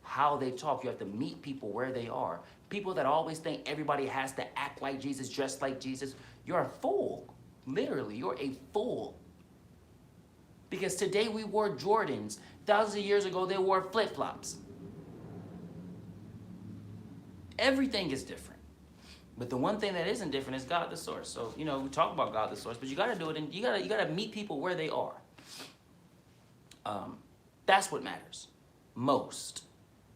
how they talk. You have to meet people where they are. People that always think everybody has to act like Jesus, dress like Jesus, you're a fool. Literally, you're a fool. Because today we wore Jordans. Thousands of years ago, they wore flip-flops. Everything is different. But the one thing that isn't different is God the source. So, we talk about God the source, but you got to do it, and you got to meet people where they are. That's what matters most.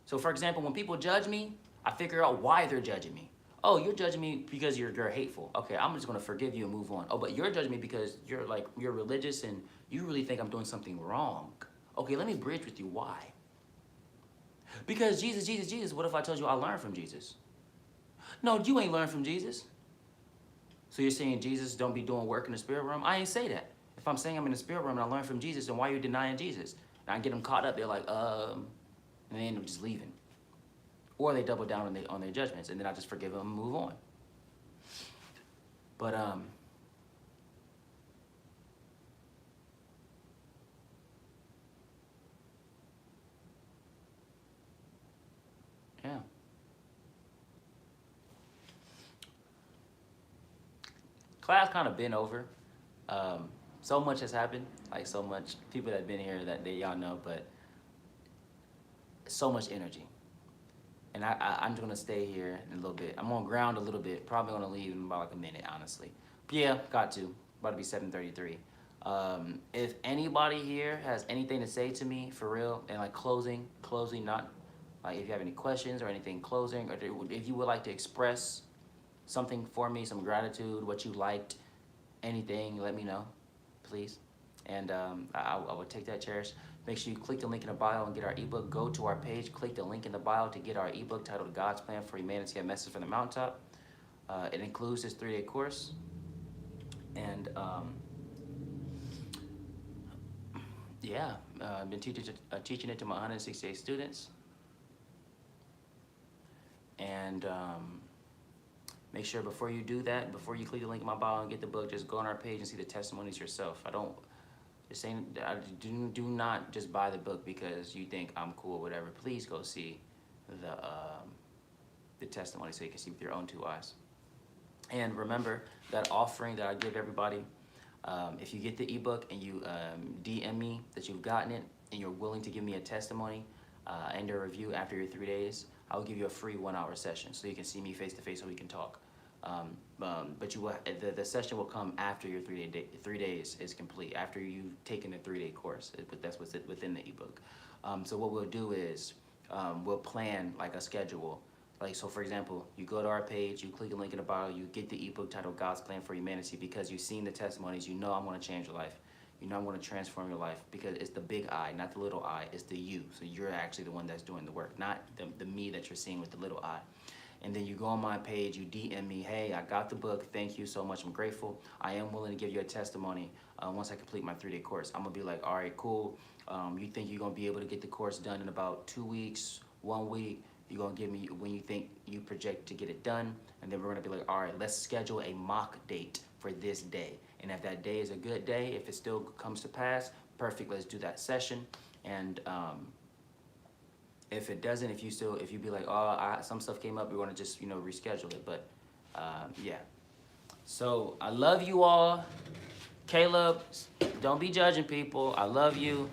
So, for example, when people judge me, I figure out why they're judging me. Oh, you're judging me because you're hateful. Okay, I'm just gonna forgive you and move on. Oh, but you're judging me because you're religious and you really think I'm doing something wrong. Okay, let me bridge with you. Why? Because Jesus. What if I told you I learned from Jesus? No, you ain't learned from Jesus. So you're saying Jesus don't be doing work in the spirit realm? I ain't say that. If I'm saying I'm in the spirit realm and I learned from Jesus, then why are you denying Jesus? And I get them caught up. They're like, and they end up just leaving. Or they double down on their judgments, and then I just forgive them and move on. But, yeah. Class kind of been over. So much has happened, like so much. People that have been here that y'all know, but so much energy. And I'm just gonna stay here in a little bit. I'm gonna ground a little bit. Probably gonna leave in about like a minute, honestly. But yeah, got to. About to be 7:33. If anybody here has anything to say to me, for real, and like closing, not like if you have any questions or anything closing, or if you would like to express something for me, some gratitude, what you liked, anything, let me know, please. And I would take that, cherish. Make sure you click the link in the bio and get our ebook. Go to our page, click the link in the bio to get our ebook titled God's Plan for Humanity, A Message from the Mountaintop. It includes this 3-day course. And yeah, I've been teaching it to my 168 students. And make sure before you do that, before you click the link in my bio and get the book, just go on our page and see the testimonies yourself. Do not just buy the book because you think I'm cool or whatever. Please go see the testimony so you can see with your own 2 eyes. And remember that offering that I give everybody, if you get the ebook and you DM me that you've gotten it and you're willing to give me a testimony and a review after your 3 days, I'll give you a free 1-hour session so you can see me face to face so we can talk. But the session will come after your 3 days is complete, after you've taken the 3-day course. But that's what's within the ebook. So what we'll do is we'll plan like a schedule. Like, so for example, you go to our page, you click the link in the bio, you get the ebook titled God's Plan for Humanity because you've seen the testimonies. You know I'm going to change your life. You know I'm going to transform your life because it's the big I, not the little I. It's the you. So you're actually the one that's doing the work, not the me that you're seeing with the little I. And then you go on my page, you DM me, hey, I got the book, thank you so much, I'm grateful. I am willing to give you a testimony once I complete my 3-day course. I'm gonna be like, all right, cool. You think you're gonna be able to get the course done in about 2 weeks, 1 week? You're gonna give me when you think you project to get it done, and then we're gonna be like, all right, let's schedule a mock date for this day. And if that day is a good day, if it still comes to pass, perfect, let's do that session. And if it doesn't, if you be like, oh, some stuff came up, we're gonna just, you know, reschedule it. But yeah. So I love you all. Caleb, don't be judging people. I love you.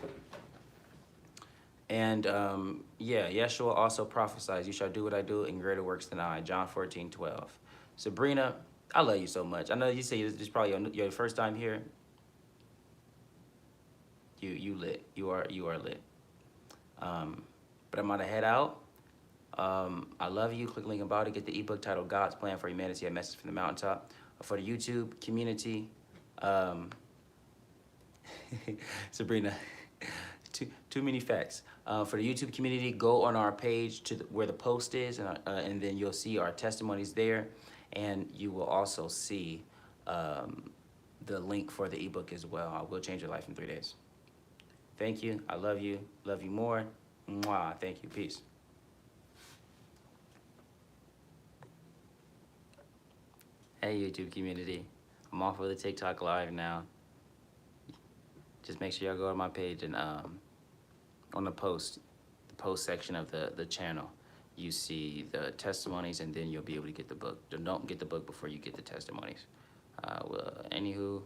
And yeah, Yeshua also prophesies, you shall do what I do and greater works than I, John 14:12. Sabrina, I love you so much. I know you say this is probably your first time here. You lit. You are lit. But I'm gonna head out. I love you. Click link about it. Get the ebook titled God's Plan for Humanity, A Message from the Mountaintop. For the YouTube community, Sabrina, too many facts. For the YouTube community, go on our page to where the post is, and then you'll see our testimonies there, and you will also see the link for the ebook as well. I will change your life in 3 days. Thank you. I love you. Love you more. Mwah. Thank you. Peace. Hey, YouTube community. I'm off of the TikTok live now. Just make sure y'all go to my page and on the post section of the channel, you see the testimonies, and then you'll be able to get the book. Don't get the book before you get the testimonies. Well, anywho,